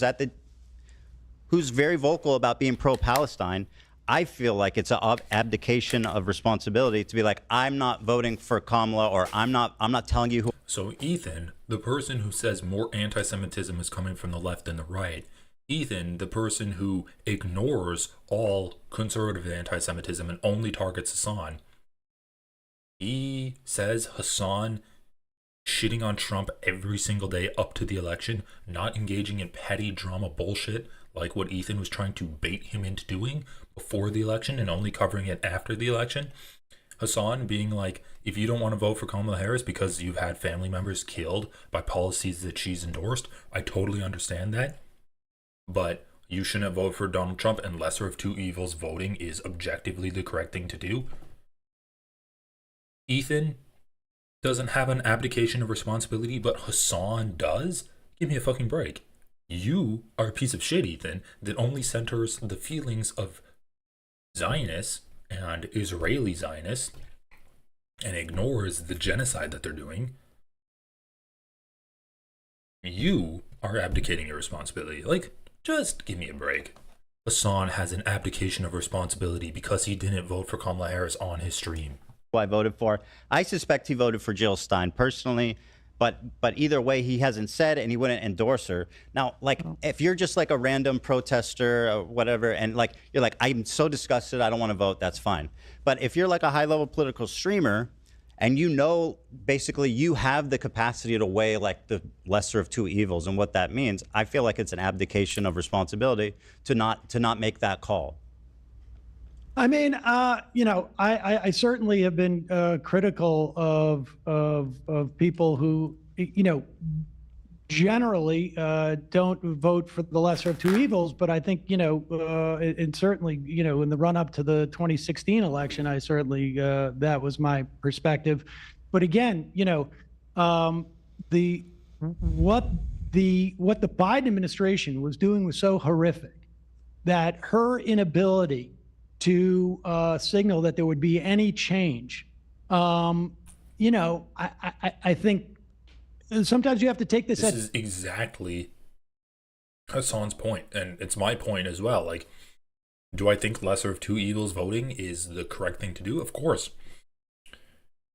who's very vocal about being pro-Palestine. I feel like it's an abdication of responsibility to be like, I'm not voting for Kamala, or I'm not telling you who. So Ethan, the person who says more anti-Semitism is coming from the left than the right, Ethan, the person who ignores all conservative anti-Semitism and only targets Hassan, he says Hassan shitting on Trump every single day up to the election, not engaging in petty drama bullshit like what Ethan was trying to bait him into doing before the election and only covering it after the election. Hassan being like, if you don't want to vote for Kamala Harris because you've had family members killed by policies that she's endorsed, I totally understand that. But you shouldn't vote for Donald Trump, and lesser of two evils voting is objectively the correct thing to do. Ethan doesn't have an abdication of responsibility, but Hassan does? Give me a fucking break. You are a piece of shit, Ethan, that only centers the feelings of Zionists and Israeli Zionists and ignores the genocide that they're doing. You are abdicating your responsibility. Like, just give me a break. Hassan has an abdication of responsibility because he didn't vote for Kamala Harris on his stream. Who I voted for. I suspect he voted for Jill Stein personally, but either way, he hasn't said, and he wouldn't endorse her. Now, like, if you're just like a random protester or whatever, and like you're like, I'm so disgusted, I don't want to vote, that's fine. But if you're like a high-level political streamer, and you know, basically, you have the capacity to weigh like the lesser of two evils and what that means, I feel like it's an abdication of responsibility to not make that call. I mean, I certainly have been critical of people who, generally don't vote for the lesser of two evils. But I think, and certainly, in the run up to the 2016 election, I certainly that was my perspective. But again, the what the Biden administration was doing was so horrific that her inability to signal that there would be any change, I think sometimes you have to take this. This is exactly Hassan's point, and it's my point as well. Like, do I think lesser of two evils voting is the correct thing to do? Of course.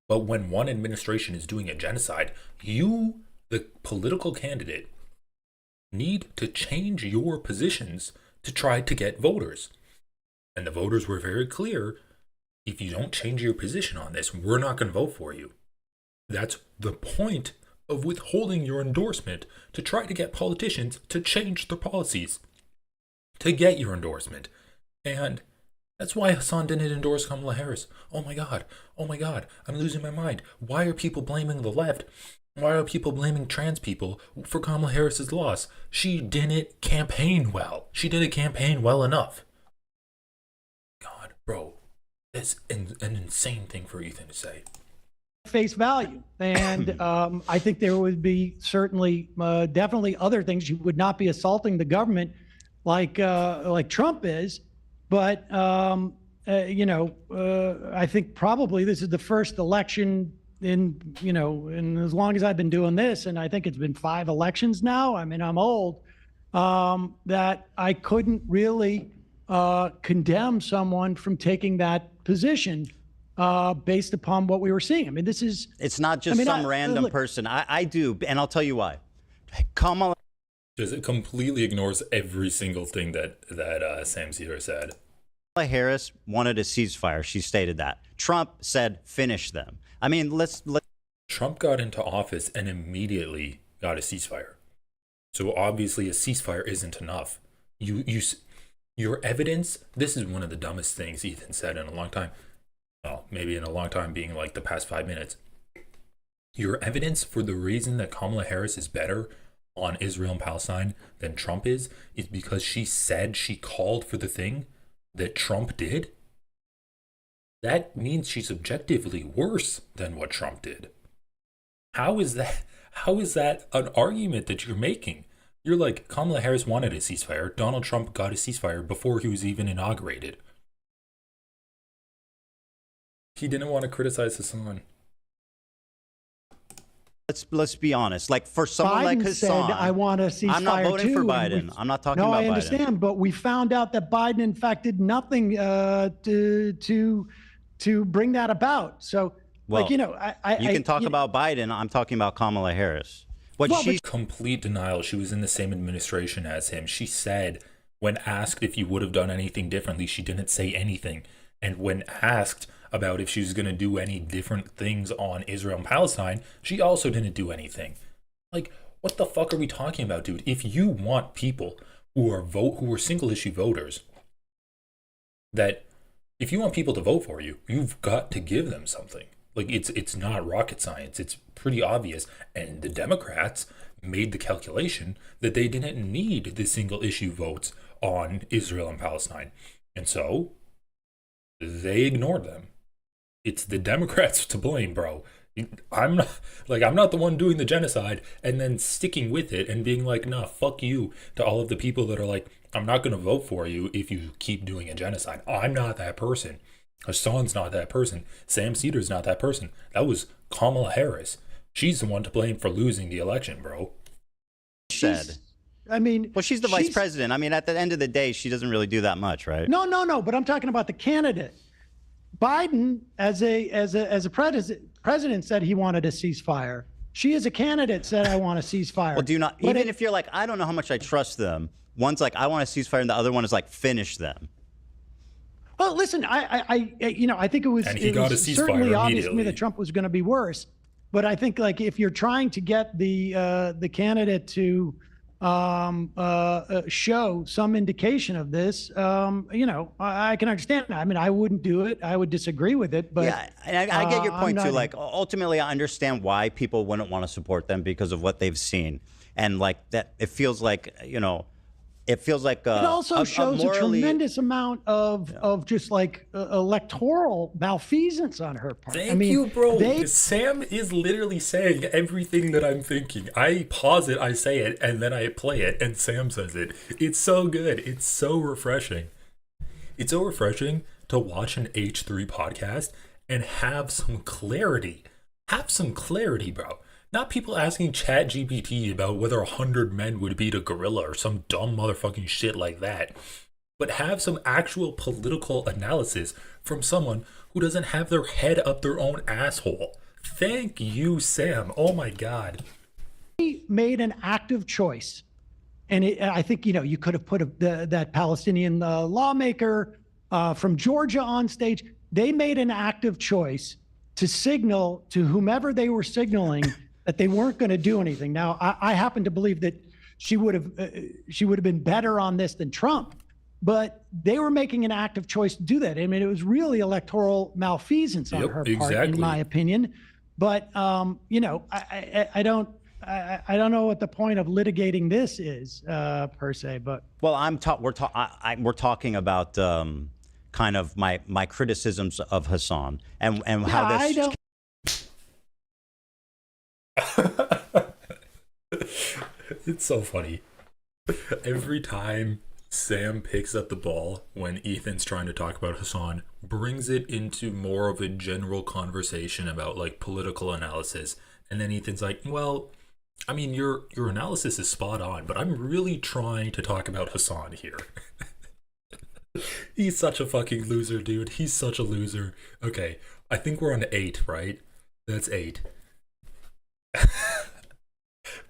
But when one administration is doing a genocide, you, the political candidate, need to change your positions to try to get voters. And the voters were very clear, if you don't change your position on this, we're not going to vote for you. That's the point of withholding your endorsement, to try to get politicians to change their policies, to get your endorsement. And that's why Hassan didn't endorse Kamala Harris. Oh my God, I'm losing my mind. Why are people blaming the left? Why are people blaming trans people for Kamala Harris's loss? She didn't campaign well. She didn't campaign well enough. God, bro, it's an insane thing for Ethan to say. Face value, and I think there would be certainly, definitely other things. You would not be assaulting the government like Trump is, but I think probably this is the first election in as long as I've been doing this, and I think it's been 5 elections now. I mean, I'm old, that I couldn't really condemn someone from taking that position. Based upon what we were seeing. I mean, this is... It's not just some random person. I do, and I'll tell you why. Kamala... It completely ignores every single thing that Sam Seder said. Kamala Harris wanted a ceasefire. She stated that. Trump said, finish them. I mean, let's... Trump got into office and immediately got a ceasefire. So obviously a ceasefire isn't enough. Your evidence... This is one of the dumbest things Ethan said in a long time. Well, maybe in a long time being like the past 5 minutes. Your evidence for the reason that Kamala Harris is better on Israel and Palestine than Trump is because she said she called for the thing that Trump did? That means she's objectively worse than what Trump did. How is that an argument that you're making? You're like, Kamala Harris wanted a ceasefire. Donald Trump got a ceasefire before he was even inaugurated. He didn't want to criticize Hassan. Let's be honest. Like, for someone Biden like Hassan, said, I want a ceasefire. I'm not voting too, for Biden. I'm not talking about Biden. No, I understand, but we found out that Biden, in fact, did nothing to bring that about. So, well, you can talk about Biden. I'm talking about Kamala Harris. She's complete denial. She was in the same administration as him. She said, when asked if you would have done anything differently, she didn't say anything. And when asked about if she was going to do any different things on Israel and Palestine, she also didn't do anything. Like, what the fuck are we talking about, dude? If you want people who are single issue voters, if you want people to vote for you, you've got to give them something. Like, it's not rocket science. It's pretty obvious. And the Democrats made the calculation that they didn't need the single issue votes on Israel and Palestine. And so they ignored them. It's the Democrats to blame, bro. I'm not the one doing the genocide and then sticking with it and being like, nah, fuck you, to all of the people that are like, I'm not going to vote for you if you keep doing a genocide. I'm not that person. Hassan's not that person. Sam Seder's not that person. That was Kamala Harris. She's the one to blame for losing the election, bro. Said. Well, she's the vice president. I mean, at the end of the day, she doesn't really do that much, right? No. But I'm talking about the candidate. Biden, as a president, said he wanted a ceasefire. She, as a candidate, said, I want a ceasefire. Well, do you not? Even if you're like, I don't know how much I trust them. One's like, I want a ceasefire, and the other one is like, finish them. Well, listen, I think it was, certainly obvious to me that Trump was going to be worse. But I think, like, if you're trying to get the candidate to show some indication of this, I can understand that. I mean, I wouldn't do it. I would disagree with it. But yeah, and I get your point too. Like, ultimately, I understand why people wouldn't want to support them because of what they've seen, and like that, it feels like it feels like it also shows a tremendous amount of just like electoral malfeasance on her part. Thank you, bro. Sam is literally saying everything that I'm thinking. I pause it, I say it, and then I play it, and Sam says it. It's so good. It's so refreshing. It's so refreshing to watch an H3 podcast and have some clarity. Have some clarity, bro. Not people asking ChatGPT about whether 100 men would beat a gorilla or some dumb motherfucking shit like that. But have some actual political analysis from someone who doesn't have their head up their own asshole. Thank you, Sam. Oh my God. He made an active choice. And I think, you could have put that Palestinian lawmaker from Georgia on stage. They made an active choice to signal to whomever they were signaling that they weren't going to do anything. Now, I happen to believe that she would have been better on this than Trump, but they were making an active choice to do that. I mean, it was really electoral malfeasance on her part, in my opinion. But I don't know what the point of litigating this is per se. But well, we're talking about kind of my criticisms of Hassan and how this. It's so funny. Every time Sam picks up the ball when Ethan's trying to talk about Hassan, brings it into more of a general conversation about like political analysis, and then Ethan's like, well, I mean, your analysis is spot on, but I'm really trying to talk about Hassan here. He's such a fucking loser, dude. He's such a loser. Okay, I think we're on 8, right? That's 8.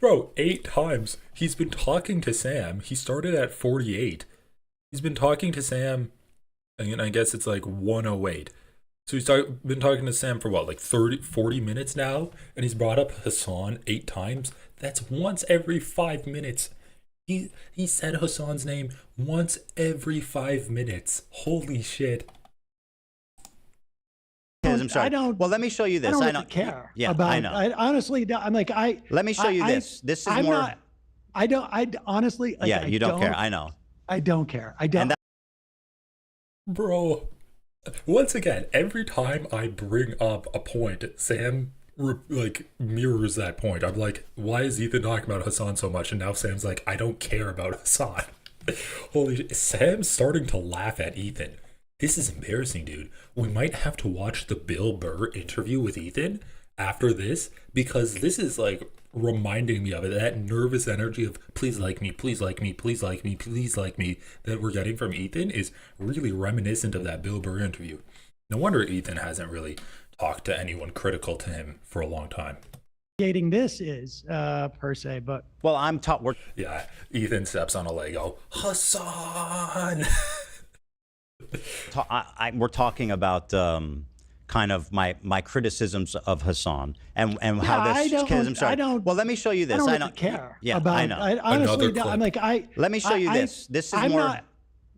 Bro, 8 times he's been talking to Sam. He started at 48. He's been talking to Sam, and I guess it's like 108. So he's been talking to Sam for what, like 40 minutes now? And he's brought up Hassan 8 times? That's once every 5 minutes. He said Hassan's name once every 5 minutes. Holy shit. I'm sorry. Well, let me show you this. I don't really care. Yeah, about, I know. Honestly, I'm like, let me show you this. This is more. I honestly. Like, yeah, you don't care. I know. I don't care. I don't. Bro, once again, every time I bring up a point, Sam like mirrors that point. I'm like, why is Ethan talking about Hassan so much? And now Sam's like, I don't care about Hassan. Holy shit. Sam's starting to laugh at Ethan. This is embarrassing, dude. We might have to watch the Bill Burr interview with Ethan after this, because this is like reminding me of it. That nervous energy of please like me, please like me, please like me, please like me that we're getting from Ethan is really reminiscent of that Bill Burr interview. No wonder Ethan hasn't really talked to anyone critical to him for a long time. This is per se, but well, yeah, Ethan steps on a Lego. Hassan. We're talking about kind of my criticisms of Hassan and how this. I'm sorry. Well, let me show you this. I don't care. Yeah, about, I know. Honestly, I'm like Let me show you this. This is I'm more. Not,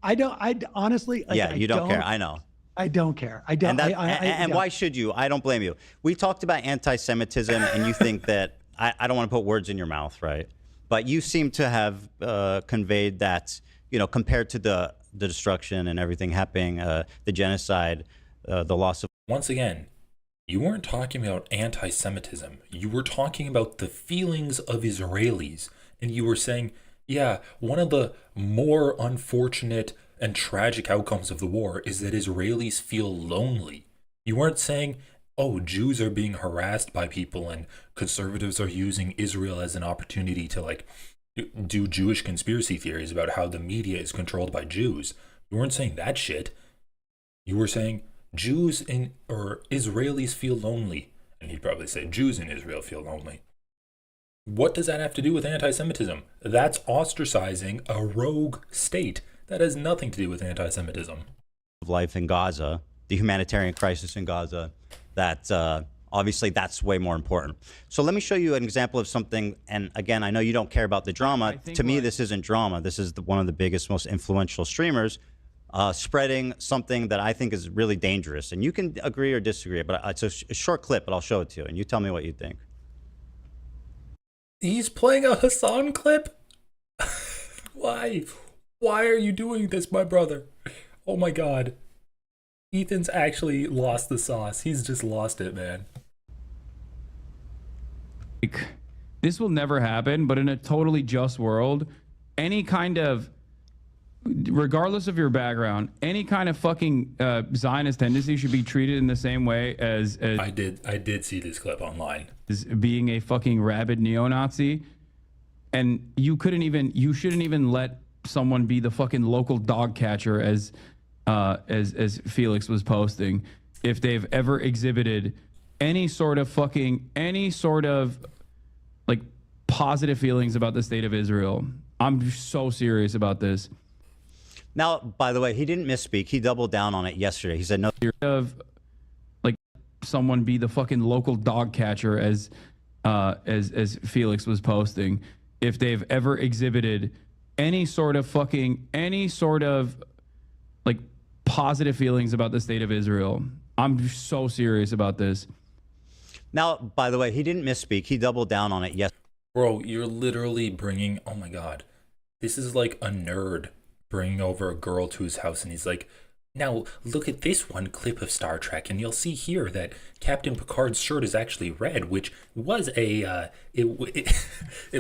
I honestly. Like, yeah, you don't care. I know. I don't care. I don't. And why should you? I don't blame you. We talked about anti-Semitism, and you think that I don't want to put words in your mouth, right? But you seem to have conveyed that, compared to the destruction and everything happening, the genocide, the loss of. Once again, you weren't talking about anti-Semitism. You were talking about the feelings of Israelis, and you were saying, yeah, one of the more unfortunate and tragic outcomes of the war is that Israelis feel lonely. You weren't saying, oh, Jews are being harassed by people and conservatives are using Israel as an opportunity to like do Jewish conspiracy theories about how the media is controlled by Jews. You weren't saying that shit. You were saying Jews or Israelis feel lonely. And he'd probably say Jews in Israel feel lonely. What does that have to do with anti-Semitism? That's ostracizing a rogue state. That has nothing to do with anti-Semitism. Life in Gaza, the humanitarian crisis in Gaza, that Obviously, that's way more important. So let me show you an example of something. And again, I know you don't care about the drama. To me, this isn't drama. This is one of the biggest, most influential streamers spreading something that I think is really dangerous. And you can agree or disagree, but it's a short clip, but I'll show it to you. And you tell me what you think. He's playing a Hassan clip? Why? Why are you doing this, my brother? Oh my God. Ethan's actually lost the sauce. He's just lost it, man. This will never happen, but in a totally just world, any kind of, regardless of your background, any kind of fucking Zionist tendency should be treated in the same way as I did see this clip online. As being a fucking rabid neo-Nazi. And you shouldn't even let someone be the fucking local dog catcher as Felix was posting, if they've ever exhibited any sort of like positive feelings about the state of Israel. I'm so serious about this. Now, by the way, he didn't misspeak. He doubled down on it yesterday. He said no. Of like someone be the fucking local dog catcher as Felix was posting, if they've ever exhibited any sort of like positive feelings about the state of Israel. I'm so serious about this. Now, by the way, he didn't misspeak. He doubled down on it. Yes. Bro, you're literally bringing, oh my God. This is like a nerd bringing over a girl to his house and he's like, now look at this one clip of Star Trek and you'll see here that Captain Picard's shirt is actually red, which was it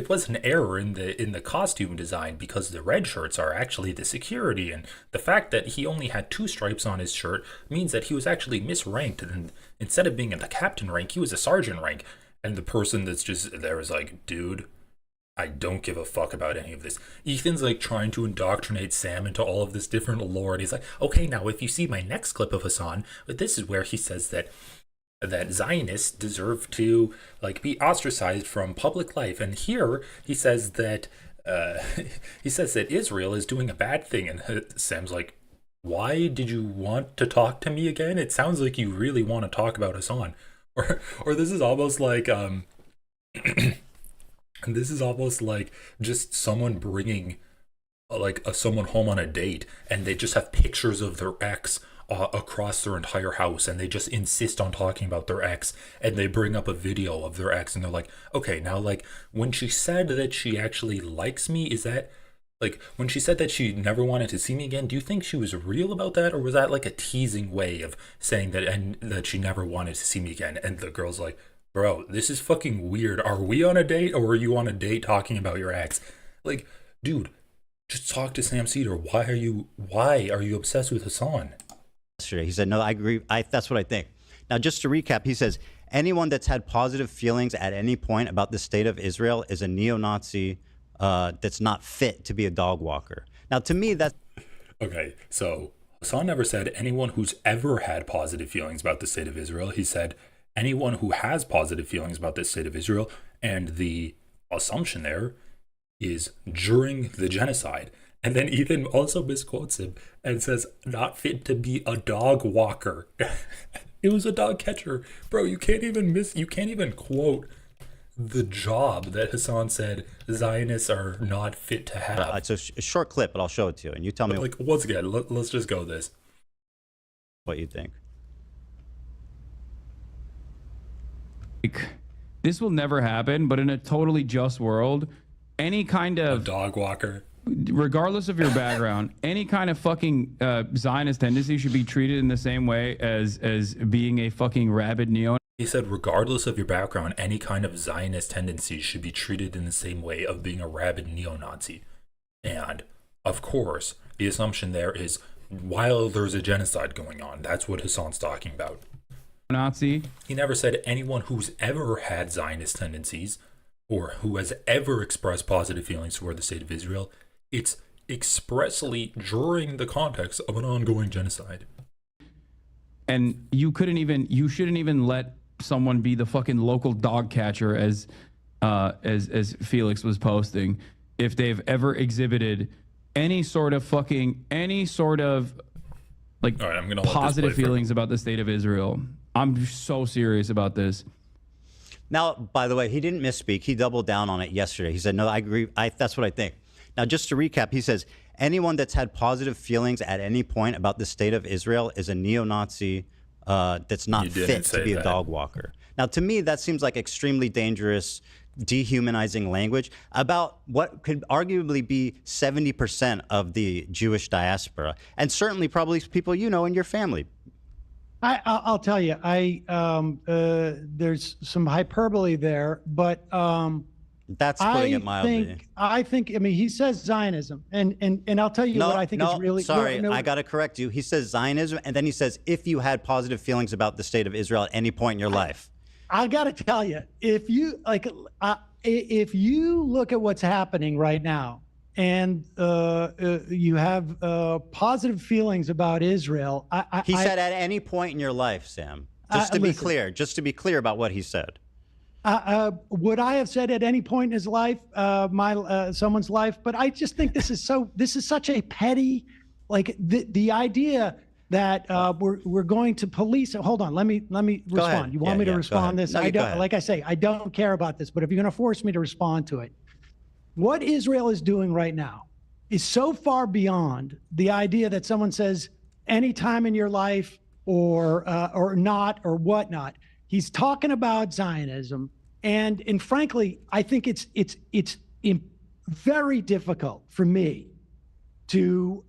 was an error in the costume design because the red shirts are actually the security, and the fact that he only had 2 stripes on his shirt means that he was actually misranked, and instead of being in the captain rank, he was a sergeant rank. And the person that's just there is like, dude, I don't give a fuck about any of this. Ethan's like trying to indoctrinate Sam into all of this different lore. And he's like, okay, now if you see my next clip of Hassan, but this is where he says that Zionists deserve to like be ostracized from public life. And here he says that Israel is doing a bad thing. And Sam's like, why did you want to talk to me again? It sounds like you really want to talk about Hassan. Or this is almost like and this is almost like just someone bringing someone home on a date and they just have pictures of their ex across their entire house and they just insist on talking about their ex and they bring up a video of their ex and they're like, okay, now like when she said that she actually likes me, is that like when she said that she never wanted to see me again, do you think she was real about that, or was that like a teasing way of saying that and that she never wanted to see me again? And the girl's like, bro, this is fucking weird. Are we on a date or are you on a date talking about your ex? Like, dude, just talk to Sam Seder. Why are you obsessed with Hassan? Yesterday, he said, no, I agree. That's what I think. Now, just to recap, he says, anyone that's had positive feelings at any point about the state of Israel is a neo-Nazi that's not fit to be a dog walker. Now, to me, that's... Okay, so Hassan never said anyone who's ever had positive feelings about the state of Israel. He said anyone who has positive feelings about the state of Israel, and the assumption there is during the genocide. And then Ethan also misquotes him and says, not fit to be a dog walker. It was a dog catcher. Bro, you can't even quote the job that Hassan said Zionists are not fit to have. It's a short clip, but I'll show it to you. And you tell me. Like, once again, let's just go this. What you think. This will never happen, but in a totally just world, any kind of... A dog walker. Regardless of your background, any kind of fucking Zionist tendency should be treated in the same way as being a fucking rabid neo. He said, regardless of your background, any kind of Zionist tendency should be treated in the same way of being a rabid neo-Nazi. And, of course, the assumption there is, while there's a genocide going on, that's what Hassan's talking about. Nazi. He never said anyone who's ever had Zionist tendencies or who has ever expressed positive feelings toward the state of Israel. It's expressly during the context of an ongoing genocide. And you shouldn't even let someone be the fucking local dog catcher as Felix was posting, if they've ever exhibited any sort of like positive feelings about the state of Israel. I'm so serious about this. Now, by the way, he didn't misspeak. He doubled down on it yesterday. He said, no, I agree. That's what I think. Now, just to recap, he says, anyone that's had positive feelings at any point about the state of Israel is a neo-Nazi that's not fit to be a dog walker. Now, to me, that seems like extremely dangerous, dehumanizing language about what could arguably be 70% of the Jewish diaspora, and certainly probably people you know in your family. I'll tell you, there's some hyperbole there, but that's putting it mildly. I mean, he says Zionism, and I'll tell you what I think is really. Sorry, I got to correct you. He says Zionism, and then he says if you had positive feelings about the state of Israel at any point in your life. I got to tell you, if you look at what's happening right now, and you have positive feelings about Israel. He said at any point in your life, Sam. Just to be clear about what he said. Would I have said at any point in his life, someone's life? But I just think this is such a petty, like the idea that we're going to police. Hold on, let me respond. You want me to respond this? No, I don't. Like I say, I don't care about this. But if you're going to force me to respond to it. What Israel is doing right now is so far beyond the idea that someone says any time in your life or not or whatnot. He's talking about Zionism, and frankly, I think it's very difficult for me to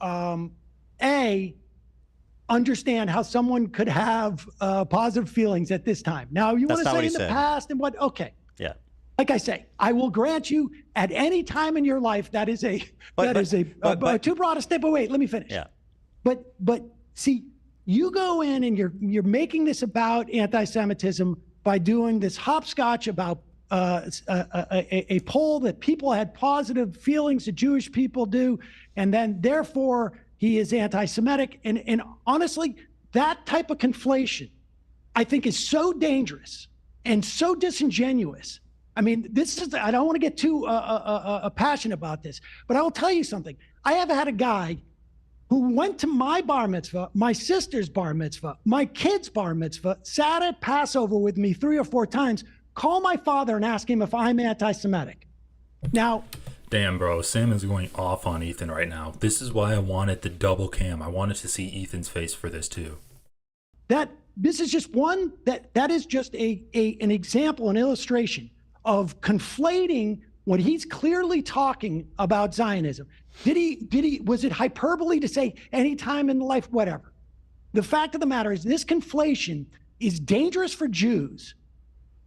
understand how someone could have positive feelings at this time. Now, you want to say in the past and what? Okay. Yeah. Like I say, I will grant you at any time in your life that is too broad a step. But wait, let me finish. Yeah. But see, you go in and you're making this about anti-Semitism by doing this hopscotch about a poll that people had positive feelings that Jewish people do, and then therefore he is anti-Semitic. And honestly, that type of conflation, I think, is so dangerous and so disingenuous. I mean, I don't want to get too passionate about this, but I will tell you something. I have had a guy who went to my bar mitzvah, my sister's bar mitzvah, my kid's bar mitzvah, sat at Passover with me 3 or 4 times, call my father and ask him if I'm anti-Semitic. Now, damn, bro, Sam is going off on Ethan right now. This is why I wanted the double cam. I wanted to see Ethan's face for this too. This is just one that is just an example, an illustration of conflating when he's clearly talking about Zionism. Was it hyperbole to say any time in life, whatever? The fact of the matter is this conflation is dangerous for Jews.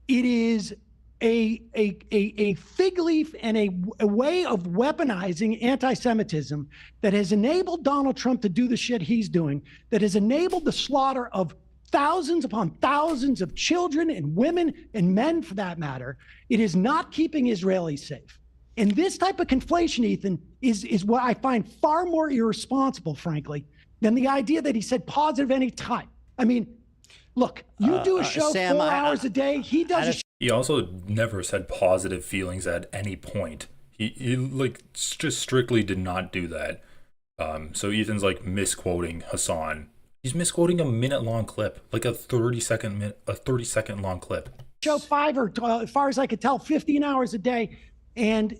It is a fig leaf and a way of weaponizing anti-Semitism that has enabled Donald Trump to do the shit he's doing, that has enabled the slaughter of thousands upon thousands of children and women and men, for that matter. It is not keeping Israelis safe. And this type of conflation, Ethan, is what I find far more irresponsible, frankly, than the idea that he said positive any time. I mean, look, you do a show Sam, 4 hours a day. He does. He also never said positive feelings at any point. He like just strictly did not do that. So Ethan's like misquoting Hassan. He's misquoting a minute-long clip, like a 30-second long clip. Show 5 or as far as I could tell, 15 hours a day, and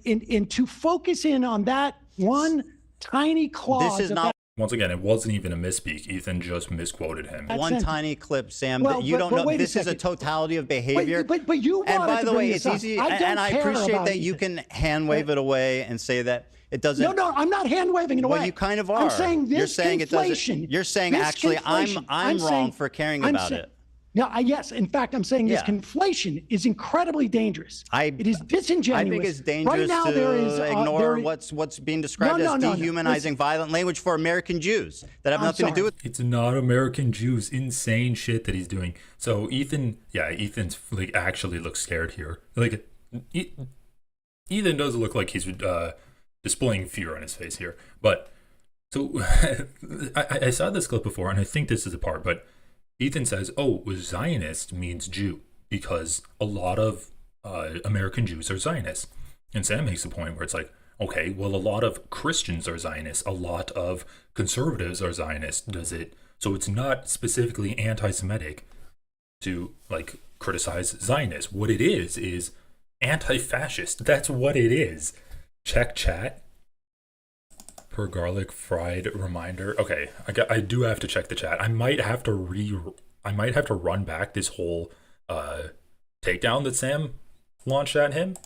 to focus in on that one tiny clause. This is not. Once again, it wasn't even a misspeak. Ethan just misquoted him. One tiny clip, Sam. Well, you don't know. This is a totality of behavior. But you wanted and by the way, it's easy. And I appreciate that you can hand wave it away and say that it doesn't. No, I'm not hand waving it away. Well, you kind of are. I'm saying this. You're saying it doesn't. You're saying actually, I'm wrong for caring about it. No, yes. In fact, I'm saying this conflation is incredibly dangerous. It is disingenuous. I think it's dangerous right now, to ignore what's being described as dehumanizing violent language for American Jews that have nothing to do with. It's not American Jews. Insane shit that he's doing. So Ethan's like actually looks scared here. Like Ethan does look like he's displaying fear on his face here. But so I saw this clip before, and I think this is the part, but. Ethan says, Zionist means Jew because a lot of American Jews are Zionists. And Sam makes a point where it's like, okay, well, a lot of Christians are Zionists. A lot of conservatives are Zionists. So it's not specifically anti-Semitic. to like criticize Zionists. What it is anti-fascist. That's what it is. Check chat. Per garlic fried reminder. Okay, I do have to check the chat. I might have to run back this whole takedown that Sam launched at him.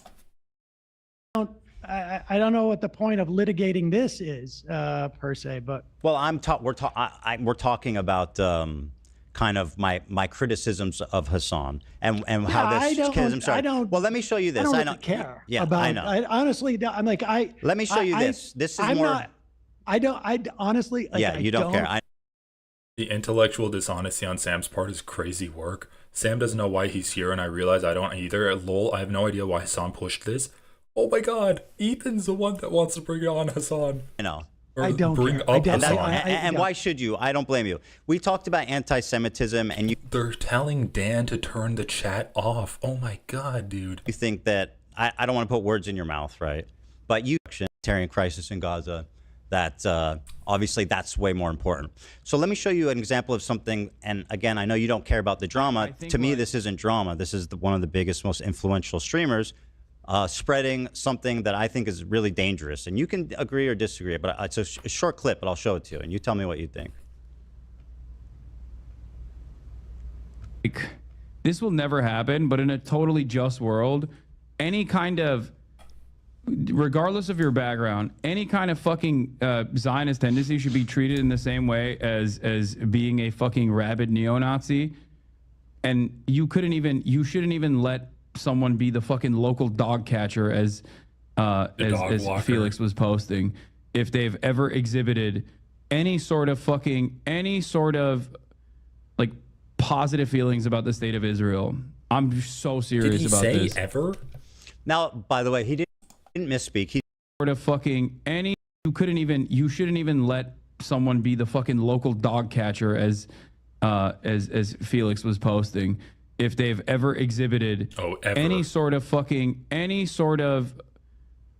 I don't know what the point of litigating this is per se, but well, we're talking about kind of my criticisms of Hassan and how this. I don't. Well, let me show you this. I don't care. Yeah, about, I know. Honestly, I'm like Let me show you this. This is I'm more. Not, I honestly. Like, yeah, you don't care. The intellectual dishonesty on Sam's part is crazy work. Sam doesn't know why he's here, and I realize I don't either. Lol, I have no idea why Hassan pushed this. Oh my god, Ethan's the one that wants to bring on Hassan. I know. I don't bring care. up Hassan. And why should you? I don't blame you. We talked about anti-Semitism, and they're telling Dan to turn the chat off. Oh my god, dude. You think that I don't want to put words in your mouth, right? But humanitarian crisis in Gaza, that obviously that's way more important. So let me show you an example of something. And again, I know you don't care about the drama. To me, this isn't drama. This is one of the biggest, most influential streamers spreading something that I think is really dangerous. And you can agree or disagree, but it's a short clip, but I'll show it to you, and you tell me what you think. This will never happen, but in a totally just world, any kind of, regardless of your background, any kind of fucking Zionist tendency should be treated in the same way as being a fucking rabid neo-Nazi. And you shouldn't even let someone be the fucking local dog catcher as Felix was posting. If they've ever exhibited any sort of like positive feelings about the state of Israel. I'm so serious about this. Did he say ever? Now, by the way, he didn't misspeak. He sort of fucking you shouldn't even let someone be the fucking local dog catcher as Felix was posting. If they've ever exhibited any sort of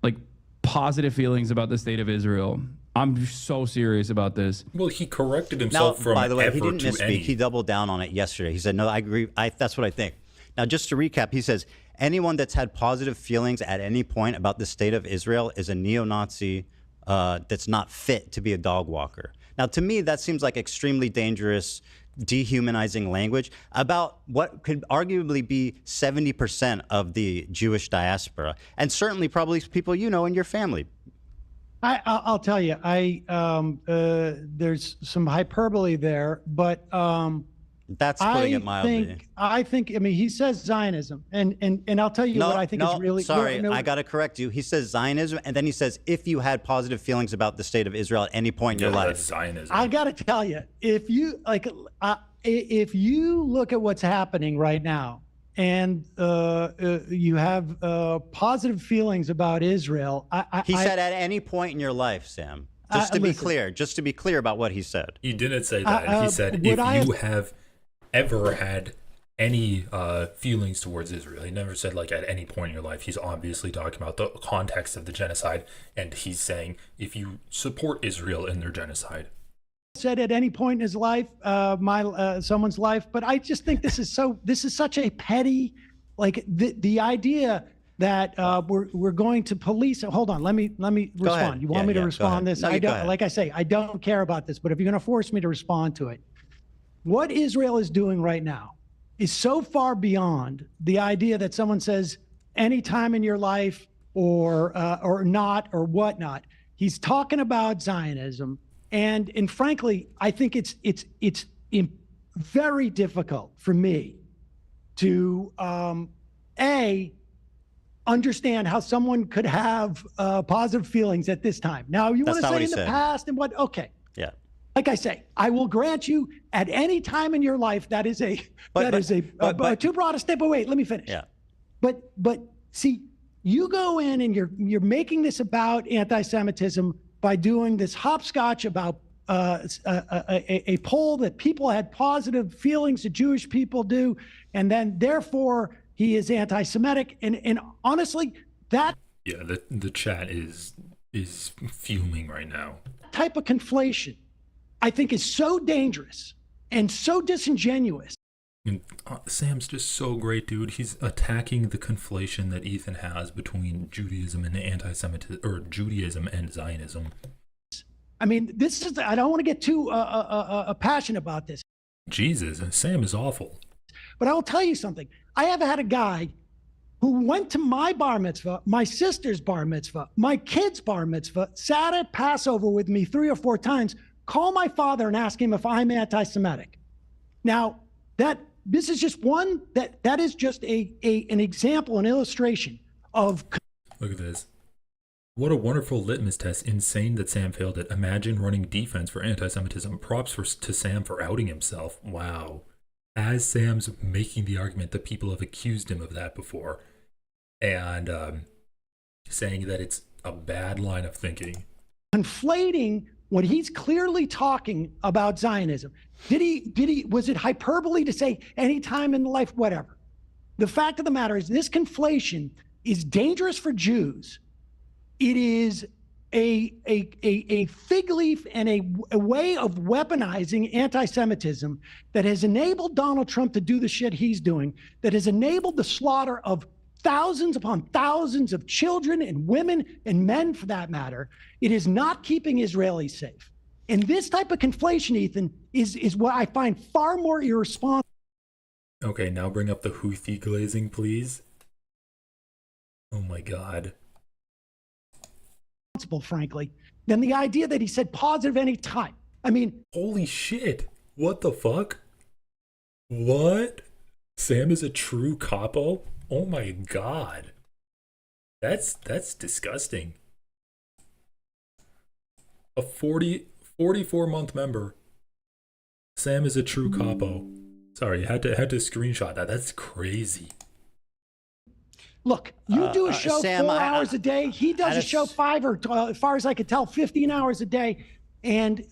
like positive feelings about the state of Israel. I'm so serious about this. Well, he corrected himself from by the way, ever he didn't to misspeak. any. He doubled down on it yesterday. He said, no, I agree. That's what I think. Now, just to recap, he says, anyone that's had positive feelings at any point about the state of Israel is a neo-Nazi that's not fit to be a dog walker. Now, to me, that seems like extremely dangerous, dehumanizing language about what could arguably be 70% of the Jewish diaspora, and certainly probably people you know in your family. I'll tell you, there's some hyperbole there, but that's putting it mildly. I mean, he says Zionism, and I'll tell you what I think is really. Sorry, I got to correct you. He says Zionism, and then he says if you had positive feelings about the state of Israel at any point in your life. Zionism. I got to tell you, if you look at what's happening right now, and you have positive feelings about Israel. He said at any point in your life, Sam. Just to be clear about what he said. He didn't say that. He said if you have ever had any feelings towards Israel. He never said like at any point in your life. He's obviously talking about the context of the genocide, and he's saying if you support Israel in their genocide. Said at any point in his life, someone's life, but I just think this is such a petty, like the idea that we're going to police. Hold on, let me respond. You want me to respond this? No, I don't. Like I say, I don't care about this, but if you're going to force me to respond to it, what Israel is doing right now is so far beyond the idea that someone says any time in your life or not or whatnot. He's talking about Zionism. And frankly, I think it's very difficult for me to understand how someone could have positive feelings at this time. Now, you want to say in the past and what? Okay. Yeah. Like I say, I will grant you at any time in your life that is too broad a step. But wait, let me finish. Yeah. But see, you go in and you're making this about anti-Semitism by doing this hopscotch about a poll that people had positive feelings that Jewish people do, and then therefore he is anti-Semitic. And honestly, that the chat is fuming right now. Type of conflation, I think, is so dangerous and so disingenuous. And, Sam's just so great, dude. He's attacking the conflation that Ethan has between Judaism and anti-Semitism, or Judaism and Zionism. I mean, this is, I don't want to get too passionate about this. Jesus, and Sam is awful. But I will tell you something. I have had a guy who went to my bar mitzvah, my sister's bar mitzvah, my kid's bar mitzvah, sat at Passover with me 3 or 4 times, call my father and ask him if I'm anti-Semitic. Now, this is just one, that is just an example, an illustration of... Look at this. What a wonderful litmus test. Insane that Sam failed it. Imagine running defense for anti-Semitism. Props to Sam for outing himself. Wow. As Sam's making the argument that people have accused him of that before. And saying that it's a bad line of thinking. Conflating what he's clearly talking about Zionism. Was it hyperbole to say any time in life, whatever? The fact of the matter is this conflation is dangerous for Jews. It is a fig leaf and a way of weaponizing anti-Semitism that has enabled Donald Trump to do the shit he's doing, that has enabled the slaughter of thousands upon thousands of children and women and men, for that matter. It is not keeping Israelis safe. And this type of conflation, Ethan, is what I find far more irresponsible. Okay, now bring up the Houthi glazing, please. Oh my God. Frankly, than the idea that he said positive any time. I mean, holy shit. What the fuck? What? Sam is a true capo? Oh my God. That's disgusting. A 44-month member. Sam is a true capo. Sorry, had to screenshot that. That's crazy. Look, you do a show Sam, 4 hours a day. He does a show 5 or, as far as I could tell, 15 hours a day. And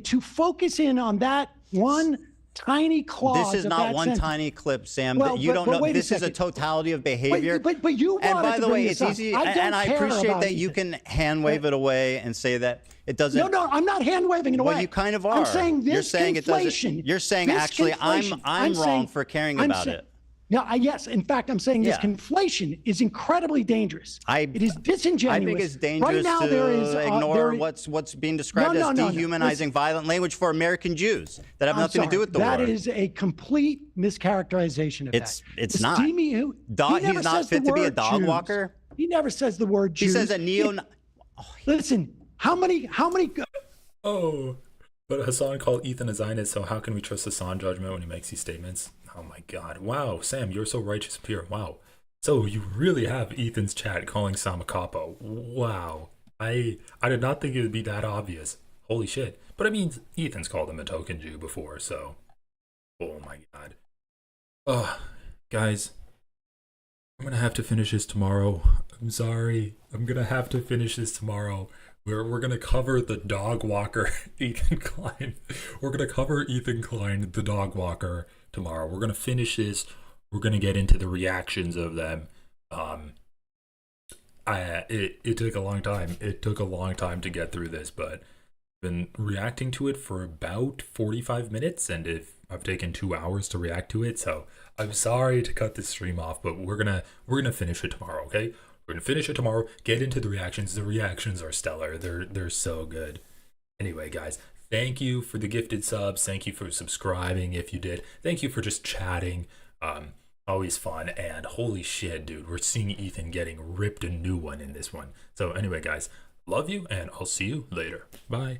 to focus in on that one tiny clause. This is not one sentence. tiny clip, Sam. Well, you don't know. This is a second. totality of behavior. But you and by wanted the to way, bring it's this up. easy, and I appreciate that you can hand wave it away and say that it doesn't. No, I'm not hand waving it away. Well, you kind of are. I'm saying this You're saying it doesn't. You're saying actually, I'm wrong for caring about it. No, yes. In fact, I'm saying this conflation is incredibly dangerous. It is disingenuous. I think it's dangerous right now, to ignore what's being described as dehumanizing violent language for American Jews that have nothing to do with the war. That is a complete mischaracterization of It's not. He's not fit to be a dog walker. He never says the word Jews. He says a neo. Listen, how many? Oh, but Hassan called Ethan a Zionist, so how can we trust Hassan's judgment when he makes these statements? Oh my God. Wow, Sam, you're so righteous up here. Wow. So you really have Ethan's chat calling Sam a capo. Wow. I did not think it would be that obvious. Holy shit. But I mean, Ethan's called him a token Jew before, so. Oh my God. Guys, I'm gonna have to finish this tomorrow. I'm sorry. I'm gonna have to finish this tomorrow. We're gonna cover the dog walker, Ethan Klein. We're gonna cover Ethan Klein, the dog walker, tomorrow. We're gonna finish this. We're gonna get into the reactions of them. It took a long time. It took a long time to get through this, but I've been reacting to it for about 45 minutes, and I've taken 2 hours to react to it. So I'm sorry to cut this stream off, but we're gonna finish it tomorrow. Okay. We're going to finish it tomorrow, get into the reactions. The reactions are stellar. They're so good. Anyway, guys, thank you for the gifted subs. Thank you for subscribing if you did. Thank you for just chatting. Always fun. And holy shit, dude, we're seeing Ethan getting ripped a new one in this one. So anyway, guys, love you, and I'll see you later. Bye.